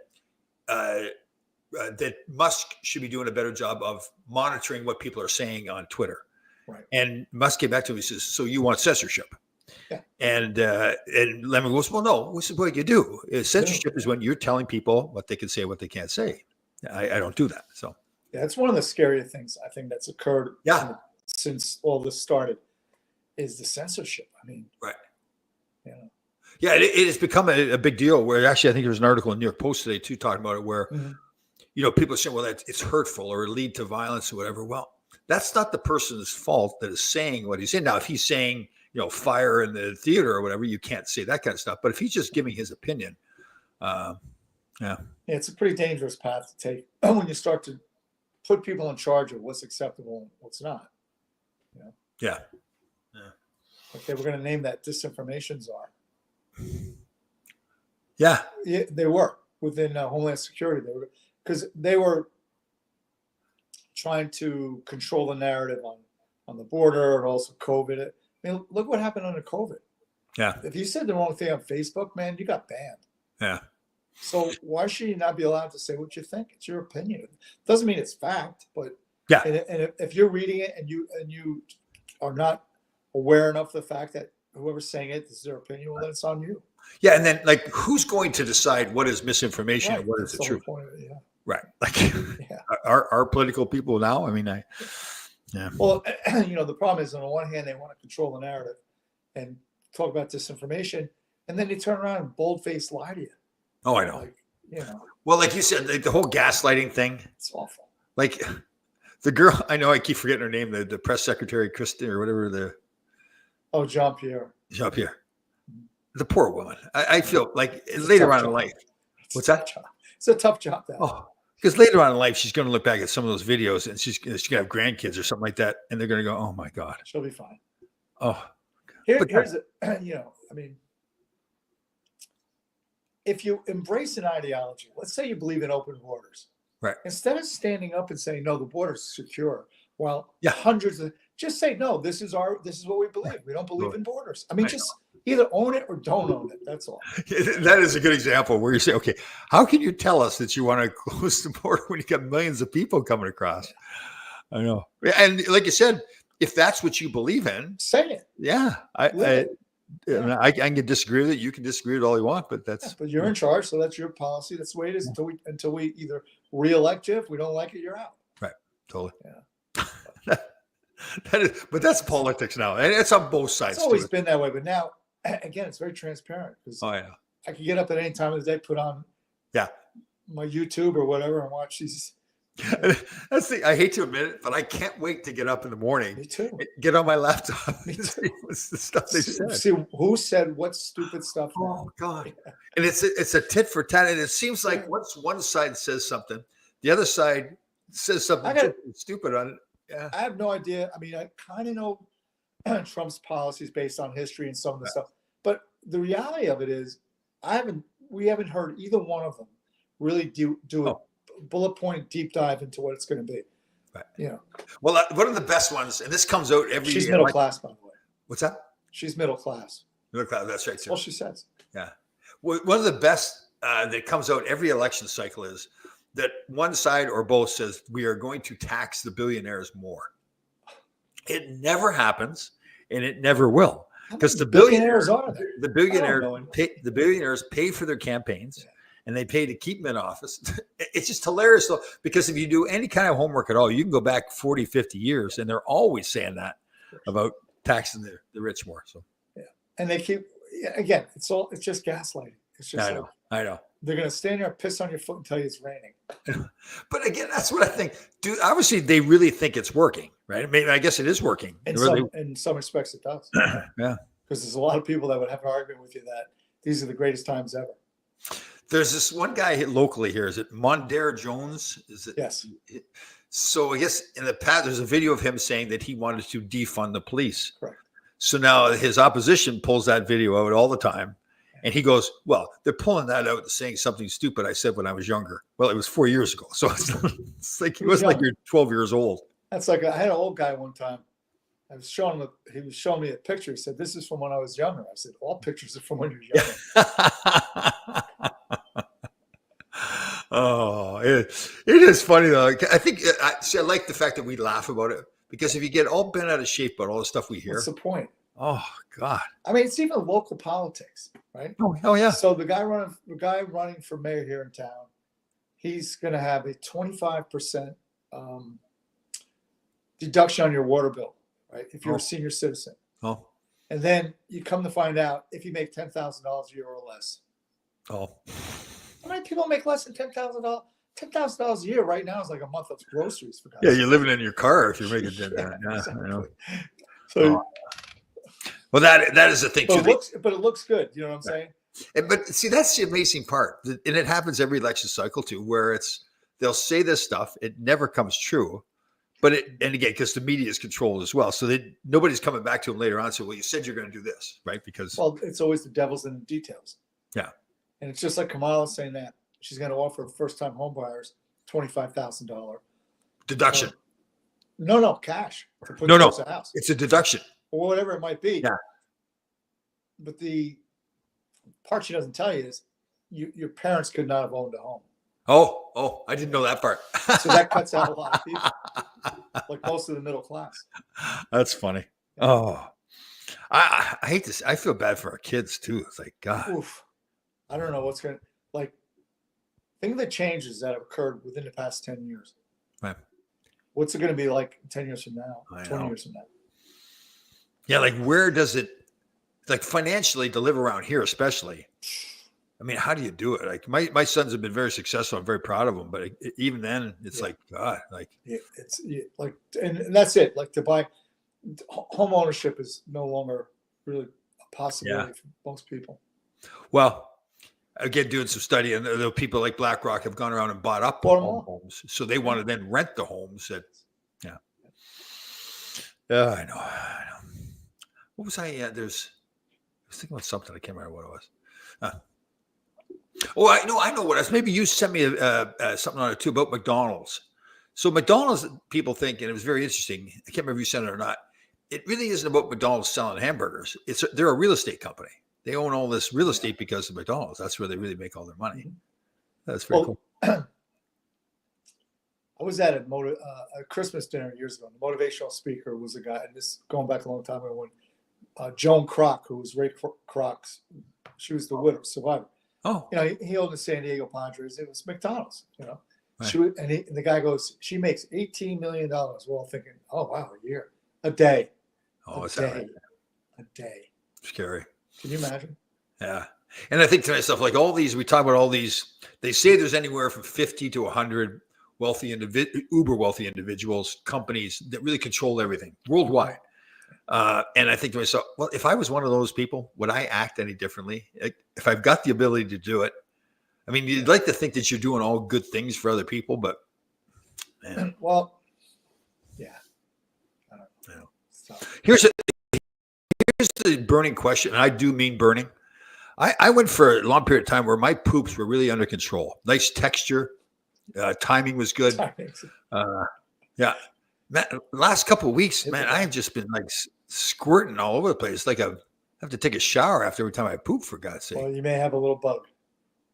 Musk should be doing a better job of monitoring what people are saying on Twitter. Right. And Musk came back to him. He says, "So you want censorship?" Yeah. And Lemon goes, "Well, no. This is what you do. Censorship is when you're telling people what they can say, what they can't say. I don't do that." So yeah, it's one of the scarier things I think that's occurred. Yeah. Since all this started, is the censorship. Right. Yeah, it has become a big deal. Where actually, I think there was an article in New York Post today too talking about it, where people are saying, "Well, it's hurtful or lead to violence or whatever." Well, that's not the person's fault that is saying what he's saying. Now, if he's saying, fire in the theater or whatever, you can't say that kind of stuff. But if he's just giving his opinion, it's a pretty dangerous path to take when you start to put people in charge of what's acceptable and what's not. Yeah. Okay, we're going to name that disinformation czar. Yeah, they were within Homeland Security. They were trying to control the narrative on the border and also COVID. Look what happened under COVID. Yeah. If you said the wrong thing on Facebook, man, you got banned. Yeah. So why should you not be allowed to say what you think? It's your opinion. It doesn't mean it's fact, but yeah. And if you're reading it and you are not aware enough of the fact that whoever's saying it is their opinion, well, then it's on you. Yeah, and then who's going to decide what is misinformation and what is the truth? Yeah. Right. Our political people now. Yeah. Well, the problem is on the one hand they want to control the narrative and talk about disinformation, and then they turn around and bold-faced lie to you. Oh, I know. Well, like you said, the whole gaslighting thing. It's awful. The girl, I know I keep forgetting her name, the press secretary, Kristen or whatever Jean-Pierre. Jean-Pierre. The poor woman. I feel like later on in life. What's that? It's a tough job. Oh, Because later on in life, she's going to look back at some of those videos and she's going to have grandkids or something like that. And they're going to go, oh my God. She'll be fine. Oh, Here's I mean, if you embrace an ideology, let's say you believe in open borders, right. Instead of standing up and saying, no, the border's secure, well, Yeah. just say, no, this is what we believe. We don't believe in borders. I mean, just either own it or don't own it. That's all. That is a good example where you say, okay, how can you tell us that you want to close the border when you got millions of people coming across? I know. And like you said, if that's what you believe in, say it. Yeah. I can disagree with it. You can disagree with all you want, but but you're in charge. So that's your policy. That's the way it is until we either reelect you. If we don't like it, you're out. Right. Totally. Yeah. But that's politics now. And it's on both sides. It's always been that way. But now, again, it's very transparent because I can get up at any time of the day, put on my YouTube or whatever and watch these. That's I hate to admit it, but I can't wait to get up in the morning. Me too. Get on my laptop. Me too. What's the stuff they said? See who said what stupid stuff. Oh God! And it's a tit for tat, and it seems like once one side says something, the other side says something stupid on it. Yeah. I have no idea. I mean, I kind of know Trump's policies based on history and some of the stuff, but the reality of it is, we haven't heard either one of them really do a bullet point deep dive into what it's going to be. Right. Well, one of the best ones, and this comes out every year. She's middle class, by the way. What's that? She's middle class. Middle class. That's right. That's all she says. Yeah. Well, one of the best that comes out every election cycle is that one side or both says we are going to tax the billionaires more. It never happens, and it never will, because the billionaires pay for their campaigns, and they pay to keep them in office. It's just hilarious, though, because if you do any kind of homework at all, you can go back 40, 50 years, and they're always saying that about taxing the rich more. So and they keep again. It's just gaslighting. It's just I know. They're going to stand there, piss on your foot, and tell you it's raining. But again, that's what I think. Dude, obviously, they really think it's working, right? Maybe I guess it is working. In some respects, it does. Yeah. Because there's a lot of people that would have an argument with you that these are the greatest times ever. There's this one guy locally here. Is it Mondaire Jones? Is it? Yes. So I guess in the past, there's a video of him saying that he wanted to defund the police. Correct. So now his opposition pulls that video out all the time. And he goes, well, they're pulling that out and saying something stupid I said when I was younger. Well, it was 4 years ago. So it's like he wasn't like you're 12 years old. That's like I had an old guy one time. He was showing me a picture. He said, this is from when I was younger. I said, all pictures are from when you're younger. Oh, it is funny, though. I think I like the fact that we laugh about it, because if you get all bent out of shape about all the stuff we hear. What's the point? Oh, God. I mean, it's even local politics, right? Oh yeah. So the guy running for mayor here in town, he's going to have a 25% deduction on your water bill, right? If you're a senior citizen. Oh. And then you come to find out if you make $10,000 a year or less. Oh. How many people make less than $10,000? $10,000 a year right now is like a month of groceries for guys. Yeah, you're living in your car if you're making that. Yeah, exactly. I know. So. Well, that is the thing too. But it looks good. You know what I'm saying? But see, that's the amazing part, and it happens every election cycle too, where they'll say this stuff, it never comes true, and again, because the media is controlled as well, so nobody's coming back to them later on. So, well, you said you're going to do this, right? Because it's always the devil's in the details. Yeah, and it's just like Kamala saying that she's going to offer first-time homebuyers $25,000 deduction. No, cash. To put no, a house. It's a deduction. Or whatever it might be. Yeah. But the part she doesn't tell you is your parents could not have owned a home. Oh, I didn't know that part. So that cuts out a lot of people, like most of the middle class. That's funny. Yeah. Oh, I hate this. I feel bad for our kids too. It's like, God. Oof. I don't know what's going to, think of the changes that have occurred within the past 10 years. Right. What's it going to be like 10 years from now, 20 years from now? Yeah, where does it, financially, to live around here, especially? I mean, how do you do it? My sons have been very successful. I'm very proud of them, but even then, it's God, and that's it. To buy home ownership is no longer really a possibility for most people. Well, again, doing some study, and the people like BlackRock have gone around and bought up Bought 'em all. homes, so they want to then rent the homes. That, yeah, I know. What was I? I was thinking about something. I can't remember what it was. I know what it was. Maybe you sent me something on it too about McDonald's. So McDonald's, people think, and it was very interesting. I can't remember if you sent it or not. It really isn't about McDonald's selling hamburgers. They're a real estate company. They own all this real estate because of McDonald's. That's where they really make all their money. That's very cool. I was at a Christmas dinner years ago. The motivational speaker was a guy, and this going back a long time ago, when Joan Kroc, who was Ray Kroc's, she was the widow, survivor. Oh, he owned the San Diego Padres. It was McDonald's, Right. And the guy goes, she makes $18 million. We're all thinking, oh, wow, a day. Oh, is that right? A day. Scary. Can you imagine? Yeah. And I think to myself, like all these, we talk about all these, they say there's anywhere from 50 to 100 uber wealthy individuals, companies that really control everything worldwide. And I think to myself, well, if I was one of those people, would I act any differently? If I've got the ability to do it, I mean, you'd like to think that you're doing all good things for other people, but man. Well, yeah. I don't know. So. Here's the burning question, and I do mean burning. I went for a long period of time where my poops were really under control. Nice texture. Timing was good. Yeah. Man, last couple of weeks, man, I've just been like squirting all over the place. Like I have to take a shower after every time I poop, for God's sake. Well, you may have a little bug.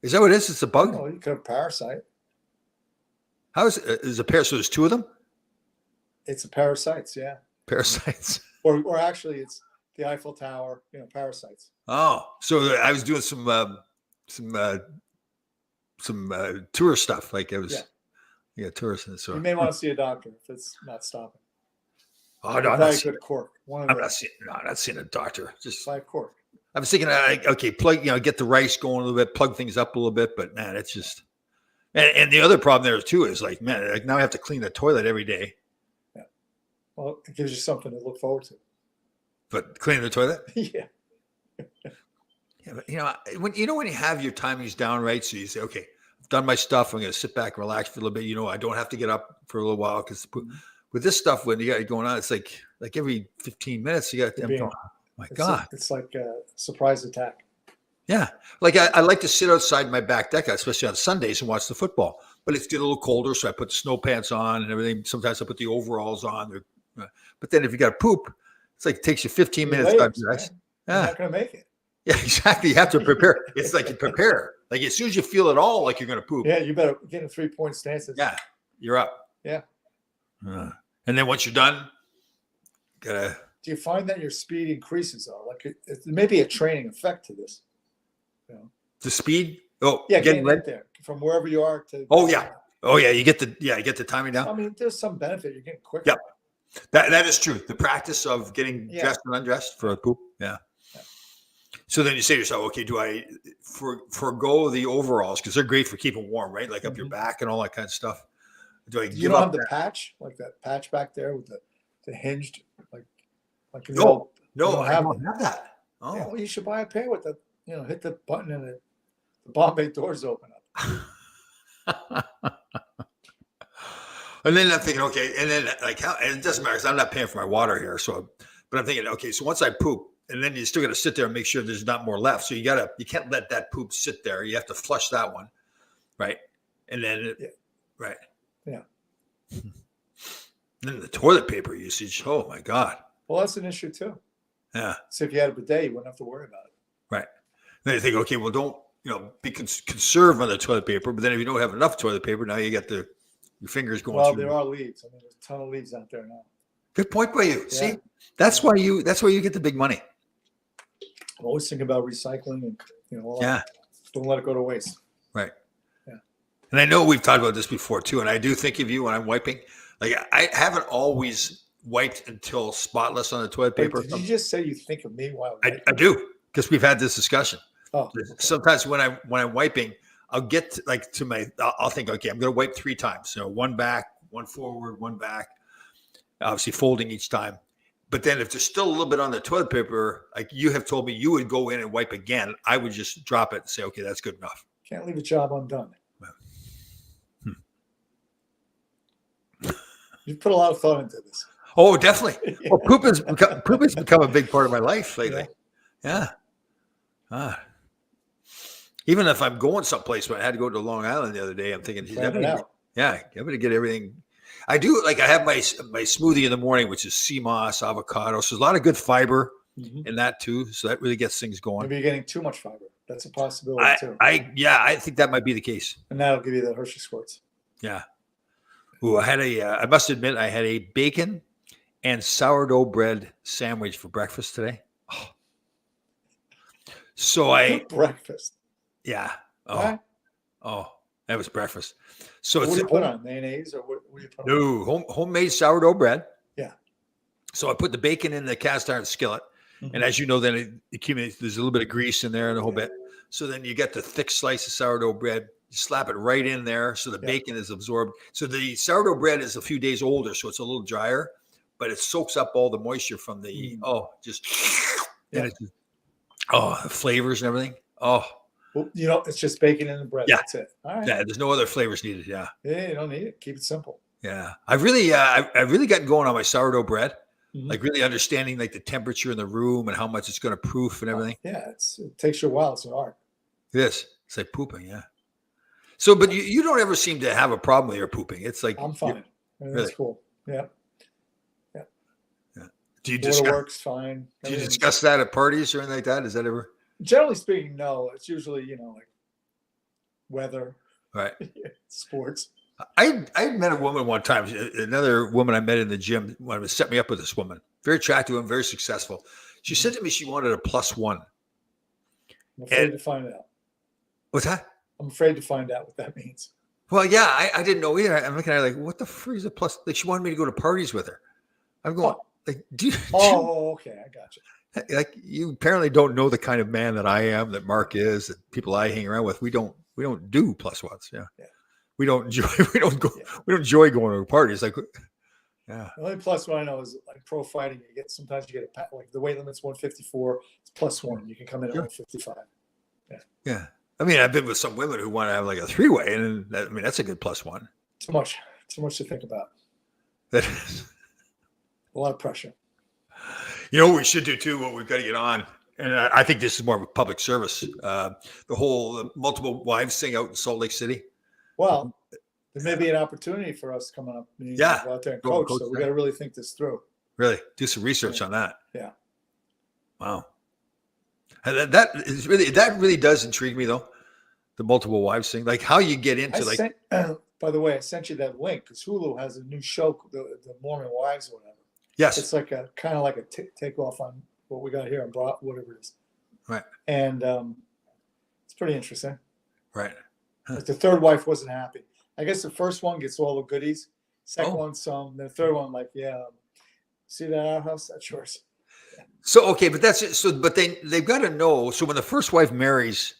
Is that what it is? It's a bug? Oh, you could have parasite. How is it? Is a parasite? So there's two of them? It's a parasites, yeah. Parasites. Or actually, it's the Eiffel Tower, parasites. Oh, so I was doing some tour stuff. Like I was, tourists. So you may want to see a doctor if it's not stopping. Oh no, I'm not seeing, cork. I'm not seeing a doctor. Just 5 cork. I was thinking, okay, plug, get the rice going a little bit, plug things up a little bit, but man, it's just. And the other problem there too is like, man, now I have to clean the toilet every day. Yeah. Well, it gives you something to look forward to. But cleaning the toilet? Yeah. Yeah, but when you have your timings down right, so you say, okay, I've done my stuff. I'm going to sit back and relax for a little bit. I don't have to get up for a little while because with this stuff, when you got it going on, it's like every 15 minutes you got to go. Oh my God. It's like a surprise attack. Yeah. Like I like to sit outside my back deck, especially on Sundays, and watch the football. But it's getting a little colder, so I put the snow pants on and everything. Sometimes I put the overalls on. But then if you got to poop, it's like it takes you 15 minutes. You're not going to make it. Yeah, exactly. You have to prepare. It's like you prepare. Like as soon as you feel it all, like you're going to poop. Yeah, you better get in 3-point stances. Yeah, you're up. Yeah. And then once you're done, gotta. Do you find that your speed increases though? Like it may be a training effect to this. The speed. Oh, yeah, getting right there from wherever you are to. Oh yeah. You get the timing down. I mean, there's some benefit. You're getting quicker. Yep. That is true. The practice of getting dressed and undressed for a poop. Yeah. So then you say to yourself, okay, do I forego the overalls because they're great for keeping warm, right? Like up your back and all that kind of stuff. Do I give you don't up have the patch, like that patch back there with the hinged, like no, I don't have that. Oh, yeah, well, you should buy a pair with the hit the button and the Bombay doors open up. And then I'm thinking, okay, and then and it doesn't matter because I'm not paying for my water here. So, but I'm thinking, okay, so once I poop, and then you still got to sit there and make sure there's not more left. So you can't let that poop sit there. You have to flush that one, right? And then, right, yeah. And then the toilet paper usage. Oh my God. Well, that's an issue too. Yeah. So if you had a bidet, you wouldn't have to worry about it. Right. Then you think, okay, well, don't be conserve on the toilet paper. But then if you don't have enough toilet paper, now you got your fingers going. Well, there are leaves. I mean, there's a ton of leaves out there now. Good point by you. Yeah. See, that's why you get the big money. I'm always thinking about recycling and don't let it go to waste. Right. Yeah. And I know we've talked about this before too, and I do think of you when I'm wiping. Like I haven't always wiped until spotless on the toilet paper. Did you just say you think of me while I do, because we've had this discussion. Oh, okay. Sometimes when I'm wiping, I'll get I'll think, okay, I'm going to wipe 3 times. So one back, one forward, one back, obviously folding each time. But then if there's still a little bit on the toilet paper, like you have told me you would go in and wipe again, I would just drop it and say, okay, that's good enough. Can't leave a job undone. You put a lot of thought into this. Oh, definitely. Well, poop has become a big part of my life lately. Yeah. Even if I'm going someplace, when I had to go to Long Island the other day, I'm thinking, Plan it out. I'm going to get everything. I do, like I have my smoothie in the morning, which is sea moss, avocado. So there's a lot of good fiber in that too. So that really gets things going. Maybe you're getting too much fiber. That's a possibility too. I think that might be the case. And that'll give you the Hershey squirts. Yeah. Ooh, I must admit, I had a bacon and sourdough bread sandwich for breakfast today. Oh. So breakfast. Yeah. Right. Oh, that was breakfast. So what do you put on? Mayonnaise or what do you put on? No, homemade sourdough bread. Yeah. So I put the bacon in the cast iron skillet. And as you know, then it accumulates. There's a little bit of grease in there and a whole bit. So then you get the thick slice of sourdough bread. You slap it right in there so the bacon is absorbed. So the sourdough bread is a few days older, so it's a little drier, but it soaks up all the moisture from the and the flavors and everything. Oh. Well, it's just bacon and the bread. Yeah. That's it. All right. Yeah, there's no other flavors needed. Yeah. Yeah, you don't need it. Keep it simple. Yeah. I've really gotten going on my sourdough bread. Like really understanding like the temperature in the room and how much it's going to proof and everything. Yeah, it takes you a while. It's an art. It is. It's like pooping, yeah. So, but you don't ever seem to have a problem with your pooping. It's like I'm fine. That's cool. Yeah. Do you Water works fine. Do you discuss that at parties or anything like that? Is that ever? Generally speaking, no. It's usually like weather, right? Sports. I met a woman one time. Another woman I met in the gym wanted to set me up with this woman. Very attractive and very successful. She said to me she wanted a +1. I'm afraid to find out. What's that? I'm afraid to find out what that means. Well, yeah, I didn't know either. I'm looking at her like, what the freak is a plus? Like she wanted me to go to parties with her. I'm going, like, okay, I got you. Like you apparently don't know the kind of man that I am, that Mark is, that people I hang around with. We don't do +1s. Yeah. We don't enjoy going to parties. Like, yeah. The only +1 I know is like pro fighting. Sometimes you get like the weight limit's 154. It's +1. You can come in at 155. Yeah. Yeah. I mean, I've been with some women who want to have like a 3-way, and that's a good +1. Too much to think about. That is a lot of pressure. You know what we should do too, what we've got to get on, and I think this is more of a public service, the whole multiple wives thing out in Salt Lake City. Well, there may be an opportunity for us coming up. Go out there and coach. So we got to really think this through. Really do some research on that. Yeah. Wow. And that really does intrigue me though. The multiple wives thing, like how you get into by the way, I sent you that link because Hulu has a new show, the Mormon Wives or whatever. Yes. It's like a kind of like a takeoff on what we got here on whatever it is. Right. And it's pretty interesting. Right. But the third wife wasn't happy. I guess the first one gets all the goodies. Second one some. The third one, like, see that outhouse? That's yours. Yeah. So okay, but that's it. So, but they've got to know. So when the first wife marries,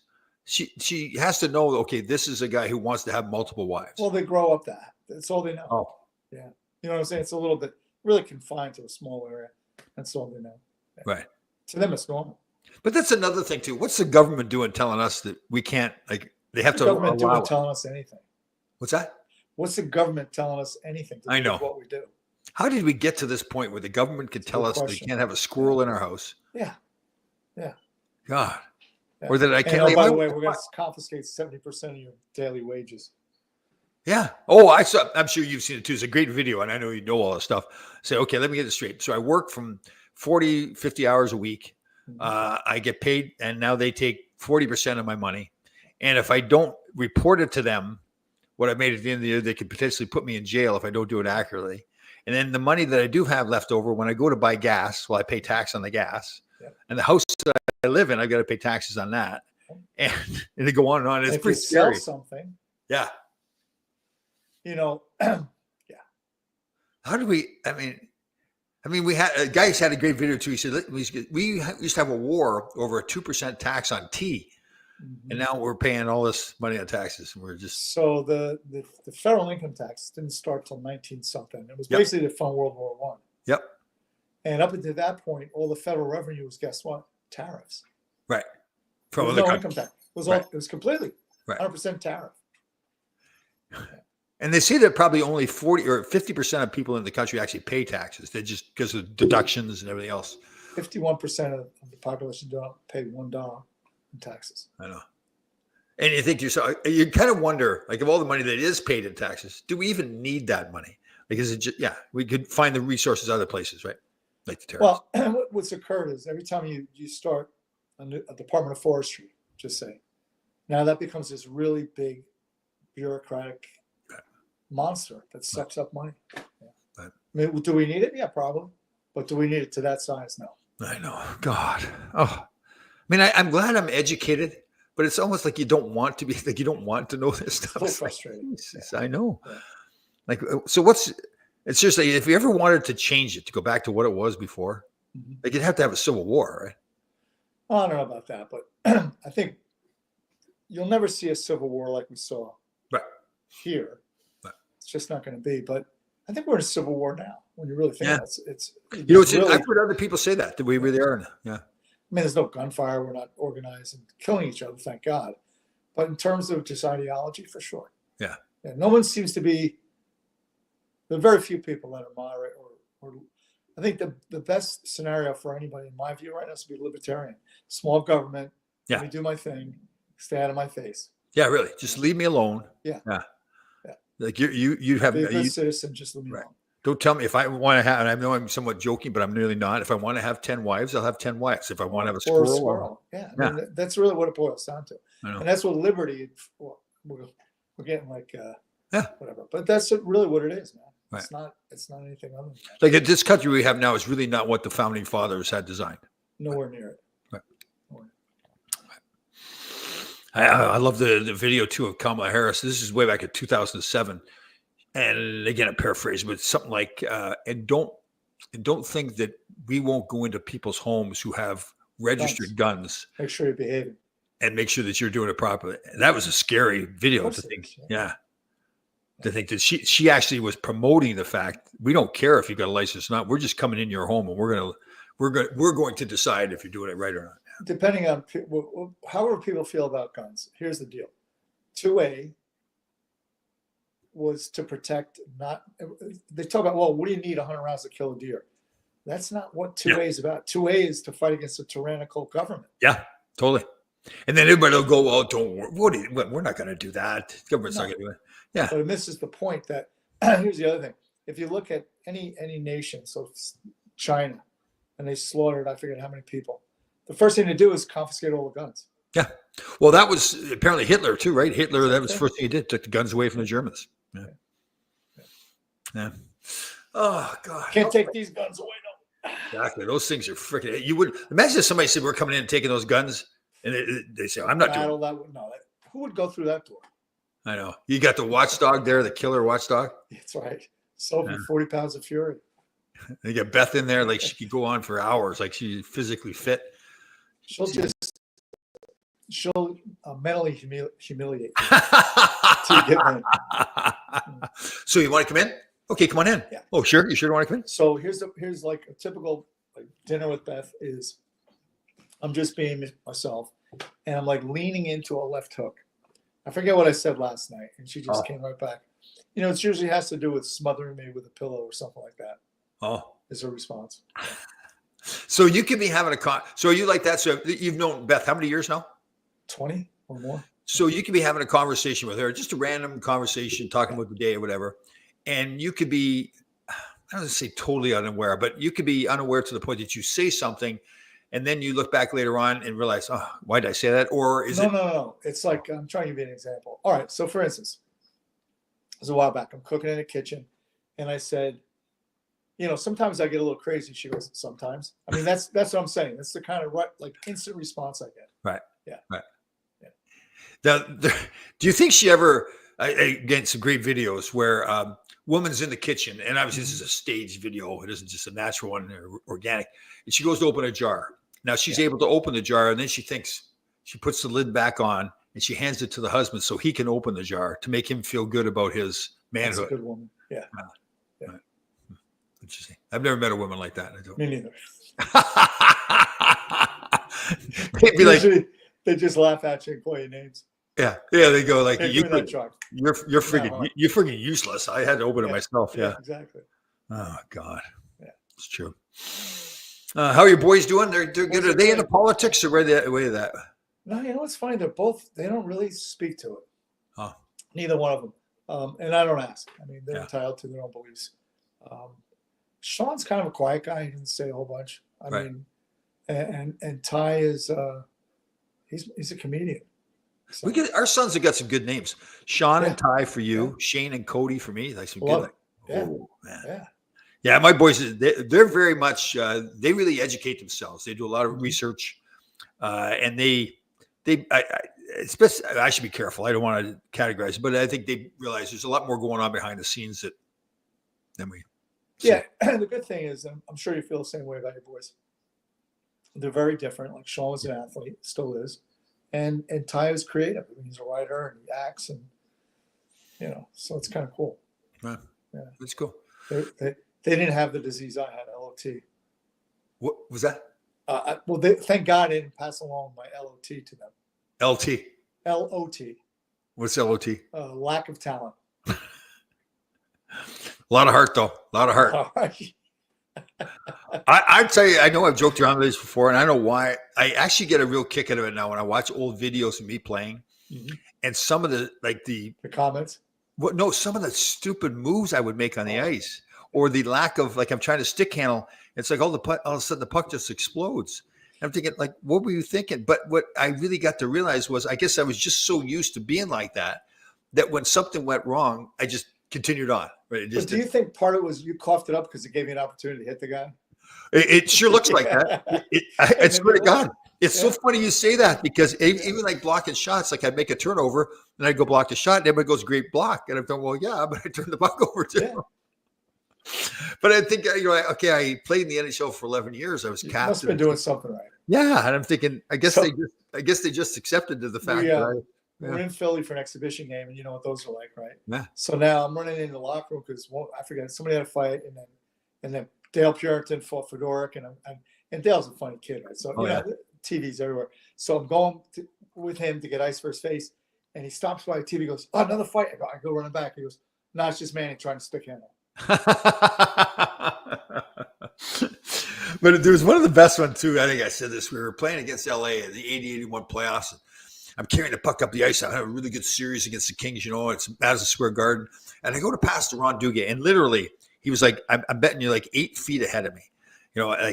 she has to know. Okay, this is a guy who wants to have multiple wives. Well, they grow up that. That's all they know. Oh, yeah. You know what I'm saying? It's a little bit really confined to a small area. That's all they know. Yeah. Right. To them, it's normal. But that's another thing too. What's the government doing telling us that we can't, like, they have to allow government doing telling us anything? What's that? What's the government telling us anything? I know what we do. How did we get to this point where the government could tell us they can't have a squirrel in our house? Yeah. Yeah. God. Yeah. Or that I can't. And, by the way, we're going to confiscate 70% of your daily wages. Yeah. Oh, I'm sure you've seen it too. It's a great video, and I know you know all this stuff. Say, okay, let me get this straight. So I work from 40, 50 hours a week. I get paid, and now they take 40% of my money. And if I don't report it to them, what I made at the end of the year, they could potentially put me in jail if I don't do it accurately. And then the money that I do have left over, when I go to buy gas, I pay tax on the gas. Yep. And the house that I live in, I've got to pay taxes on that. And they go on and on. It's if pretty you scary. Sell something. Yeah. Yeah. How do we, I mean, we had, a guy had a great video too. He said, we used to have a war over a 2% tax on tea. Mm-hmm. And now we're paying all this money on taxes. And we're just. So the federal income tax didn't start till 19 something. It was basically to fund World War I. Yep. And up until that point, all the federal revenue was, guess what? Tariffs. Right. There From was other no countries. income tax. It was Right. all, it was completely Right. 100% tariff. And they say that probably only 40 or 50% of people in the country actually pay taxes. They just because of deductions and everything else. 51% of the population don't pay $1 in taxes. I know. And you think to yourself, you kind of wonder, like, of all the money that is paid in taxes, do we even need that money? Like, is it just, yeah, we could find the resources other places, right? Like the tariffs. Well, what's occurred is every time you start a Department of Forestry, just say, now that becomes this really big bureaucratic monster that sucks up money. Yeah. Right. I mean, do we need it? Yeah, probably. But do we need it to that size? No. I know. God. Oh, I mean, I'm glad I'm educated, but it's almost like you don't want to be, like, you don't want to know this stuff. So It's like, frustrating. Jesus, I know. Yeah. Like, so what's, it's seriously, if you ever wanted to change it, to go back to what it was before, Mhm. like, you'd have to have a civil war, right? Well, I don't know about that, but I think you'll never see a civil war like we saw Right. here. Right. It's just not going to be. But I think we're in a civil war now. When you really think Yeah. about it, it's You know, really, I've heard other people say that we really are. Yeah. I mean, there's no gunfire. We're not organized and killing each other, thank God. But in terms of just ideology, for sure. Yeah. No one seems to be. There are very few people that are moderate or I think the best scenario for anybody, in my view, right now is to be libertarian. Small government. Yeah. Let me do my thing. Stay out of my face. Yeah, really. Just leave me alone. Yeah. Yeah. Yeah. Like you have, Be a good you, citizen. Just leave me Right. alone. don't tell me if I want to have, and I know I'm somewhat joking, but I'm really not. If I want to have 10 wives, I'll have 10 wives. If I want to have a Or squirrel, Yeah. Yeah. I mean, that's really what it boils down to. I know. And that's what liberty, well, we're getting like, Yeah. whatever. But that's really what it is, man. Right. It's not anything other than that. Like this country we have now is really not what the founding fathers had designed. Nowhere near it. Right. Nowhere. I love the video too of Kamala Harris. This is way back in 2007. And again, I paraphrase, but something like, and don't think that we won't go into people's homes who have registered guns Make sure you're behaving. and make sure that you're doing it properly. And that was a scary video course to it think. is, yeah. Yeah. To think that she actually was promoting the fact we don't care if you got a license or not. We're just coming in your home and we're going to decide if you're doing it right or not. Depending on however people feel about guns, here's the deal. 2A was to protect, not, they talk about, well, what do you need 100 rounds to kill a deer? That's not what 2A is about. 2A is to fight against a tyrannical government. Yeah, totally. And then everybody will go, well, don't worry. We're not going to do that. Government's not going to do it. Yeah. But it misses the point that here's the other thing. If you look at any nation, so China, and they slaughtered, I forget how many people, the first thing to do is confiscate all the guns. Yeah. Well, that was apparently Hitler too, right? Hitler, that was the Yeah. first thing he did, took the guns away from the Germans. Yeah. Yeah. Oh, God. Can't take these guns away. No. Exactly. Those things are freaking, you would imagine if somebody said, we're coming in and taking those guns. And they say, I'm not doing it. Battle that would, no, who would go through that door? I know. You got the watchdog there, the killer watchdog. That's right. Sophie, Yeah. 40 pounds of fury. You got Beth in there, like she could go on for hours, like she's physically fit. She'll mentally humiliate you. So you want to come in? Okay, come on in. Yeah. Oh, sure. You sure want to come in? So here's like a typical dinner with Beth is I'm just being myself and I'm like leaning into a left hook. I forget what I said last night and she just came right back. You know, it usually has to do with smothering me with a pillow or something like that. Oh, is her response. So you could be having so are you like that? So you've known Beth how many years now? 20 or more. So you could be having a conversation with her, just a random conversation, talking about the day or whatever. And you could be, I don't want to say totally unaware, but you could be unaware to the point that you say something and then you look back later on and realize, oh, why did I say that? Or is it? No. It's like, I'm trying to give you an example. All right. So for instance, it was a while back. I'm cooking in the kitchen and I said, you know, sometimes I get a little crazy. She goes, sometimes. I mean, that's what I'm saying. That's the kind of like instant response I get. Right. Yeah. Right. Yeah. Do you think she ever, again, some great videos where woman's in the kitchen, and obviously this is a staged video. It isn't just a natural one or organic. And she goes to open a jar. Now she's able to open the jar, and then she puts the lid back on, and she hands it to the husband so he can open the jar to make him feel good about his manhood. That's a good woman. Yeah. Right. Interesting. I've never met a woman like that. Me neither. They'd be like, Usually, they just laugh at you and call you names. yeah. They go like, Hey, you, give me that truck. you're freaking, hard. you're freaking useless. I had to open it myself. Yeah. Exactly. Oh God. Yeah. It's true. How are your boys doing? They're good. Boys Are are they into good. politics or where are that? No, you know what's funny? They don't really speak to it. Huh. Neither one of them. And I don't ask. I mean, they're Yeah. entitled to their own beliefs. Sean's kind of a quiet guy. He doesn't say a whole bunch. I Right. mean, and Ty is he's a comedian. So, Our sons have got some good names. Sean and Yeah. Ty for you, Shane and Cody for me. Like some love good. it. Yeah. Oh man. Yeah. Yeah, my boys, they're very much, they really educate themselves. They do a lot of Mhm. research, and especially, I should be careful. I don't want to categorize it, but I think they realize there's a lot more going on behind the scenes than we. Yeah. The good thing is, I'm sure you feel the same way about your boys. They're very different. Like Sean was an athlete, still is, and Ty is creative. I mean, he's a writer and he acts, and so it's kind of cool. Yeah. That's cool. They didn't have the disease I had, LOT. What was that? Thank God I didn't pass along my LOT to them. LT. LOT, What's LOT? lack of talent. A lot of heart, though. A lot of heart. I'd tell you, I know I've joked around with this before, and I know why. I actually get a real kick out of it now when I watch old videos of me playing, Mhm. and some of the comments. some of the stupid moves I would make on the ice, or the lack of, like, I'm trying to stick handle. It's like all of a sudden the puck just explodes. I'm thinking, like, what were you thinking? But what I really got to realize was, I guess I was just so used to being like that when something went wrong, I just continued on. Right? But do you think part of it was you coughed it up because it gave you an opportunity to hit the guy? It sure looks like that. I swear to God. It's so Yeah. funny you say that, because even like blocking shots, like I'd make a turnover and I'd go block the shot, and everybody goes, great block. And I'm thinking, well, yeah, but I turned the puck over too. Yeah. But I think, I played in the NHL for 11 years. I was You captain. must have been doing something right. Yeah. And I'm thinking, I guess So- they just accepted to the fact that We're in Philly for an exhibition game, and you know what those are like, right? Yeah. So now I'm running in the locker room because I forget, somebody had a fight, and then Dale Puritan fought Fedoric, and Dale's a funny kid, right? So TV's everywhere. So I'm going with him to get ice for his face, and he stops by the TV. Goes, "Oh, another fight!" I go running back. He goes, "No, it's just Manny trying to stick handle." But there was one of the best ones too. I think I said this. We were playing against LA in the 80-81 playoffs. I'm carrying the puck up the ice. I have a really good series against the Kings. It's Madison Square Garden. And I go to pass to Ron Duguay. And literally, he was like, I'm betting you're like 8 feet ahead of me.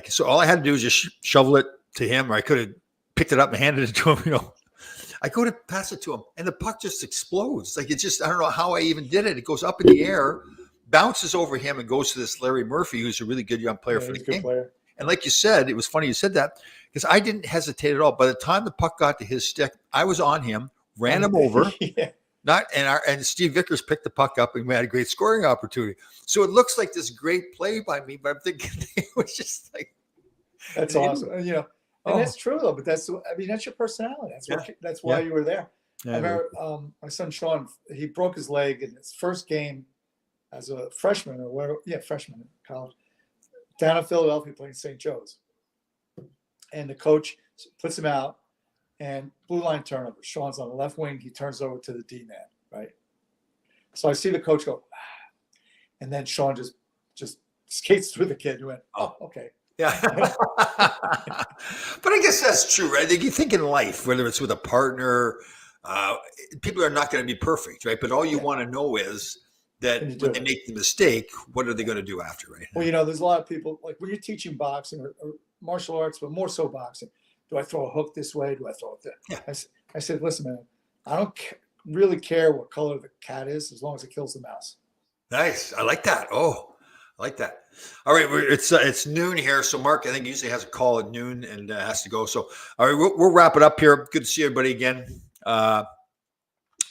So all I had to do was just shovel it to him, or I could have picked it up and handed it to him. I go to pass it to him, and the puck just explodes. Like, it's just, I don't know how I even did it. It goes up in the air, bounces over him, and goes to this Larry Murphy, who's a really good young player for the He's a good Kings. player. And like you said, it was funny you said that, because I didn't hesitate at all. By the time the puck got to his stick, I was on him, ran him over. Yeah. And Steve Vickers picked the puck up, and we had a great scoring opportunity. So it looks like this great play by me, but I'm thinking it was just like, That's awesome. And that's true though. But that's your personality. That's why you were there. I remember my son Sean. He broke his leg in his first game as a freshman or whatever. Yeah, freshman in college. Down in Philadelphia, playing St. Joe's, and the coach puts him out, and blue line turnover. Sean's on the left wing. He turns over to the D man, right? So I see the coach go, and then Sean just skates through the kid and went, "Oh, okay." Yeah. But I guess that's true, right? You think in life, whether it's with a partner, people are not going to be perfect, right? But all you want to know is that when they make the mistake, what are they going to do after, right? Well, there's a lot of people, like when you're teaching boxing or martial arts, but more so boxing, do I throw a hook this way? Do I throw it there? Yeah. I said, listen, man, I don't really care what color the cat is as long as it kills the mouse. Nice. I like that. Oh, I like that. All right. It's noon here. So Mark, I think, usually has a call at noon and has to go. So, all right, we'll wrap it up here. Good to see everybody again.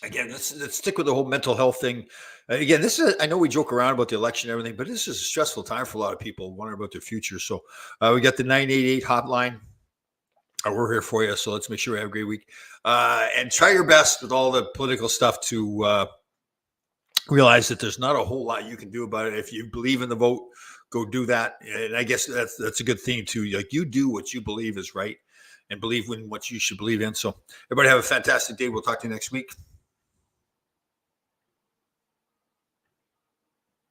Again, let's stick with the whole mental health thing. Again, I know we joke around about the election and everything, but this is a stressful time for a lot of people wondering about their future. So we got the 988 hotline. We're here for you. So let's make sure we have a great week. And try your best with all the political stuff to realize that there's not a whole lot you can do about it. If you believe in the vote, go do that. And I guess that's a good thing too. Like, you do what you believe is right and believe in what you should believe in. So everybody have a fantastic day. We'll talk to you next week.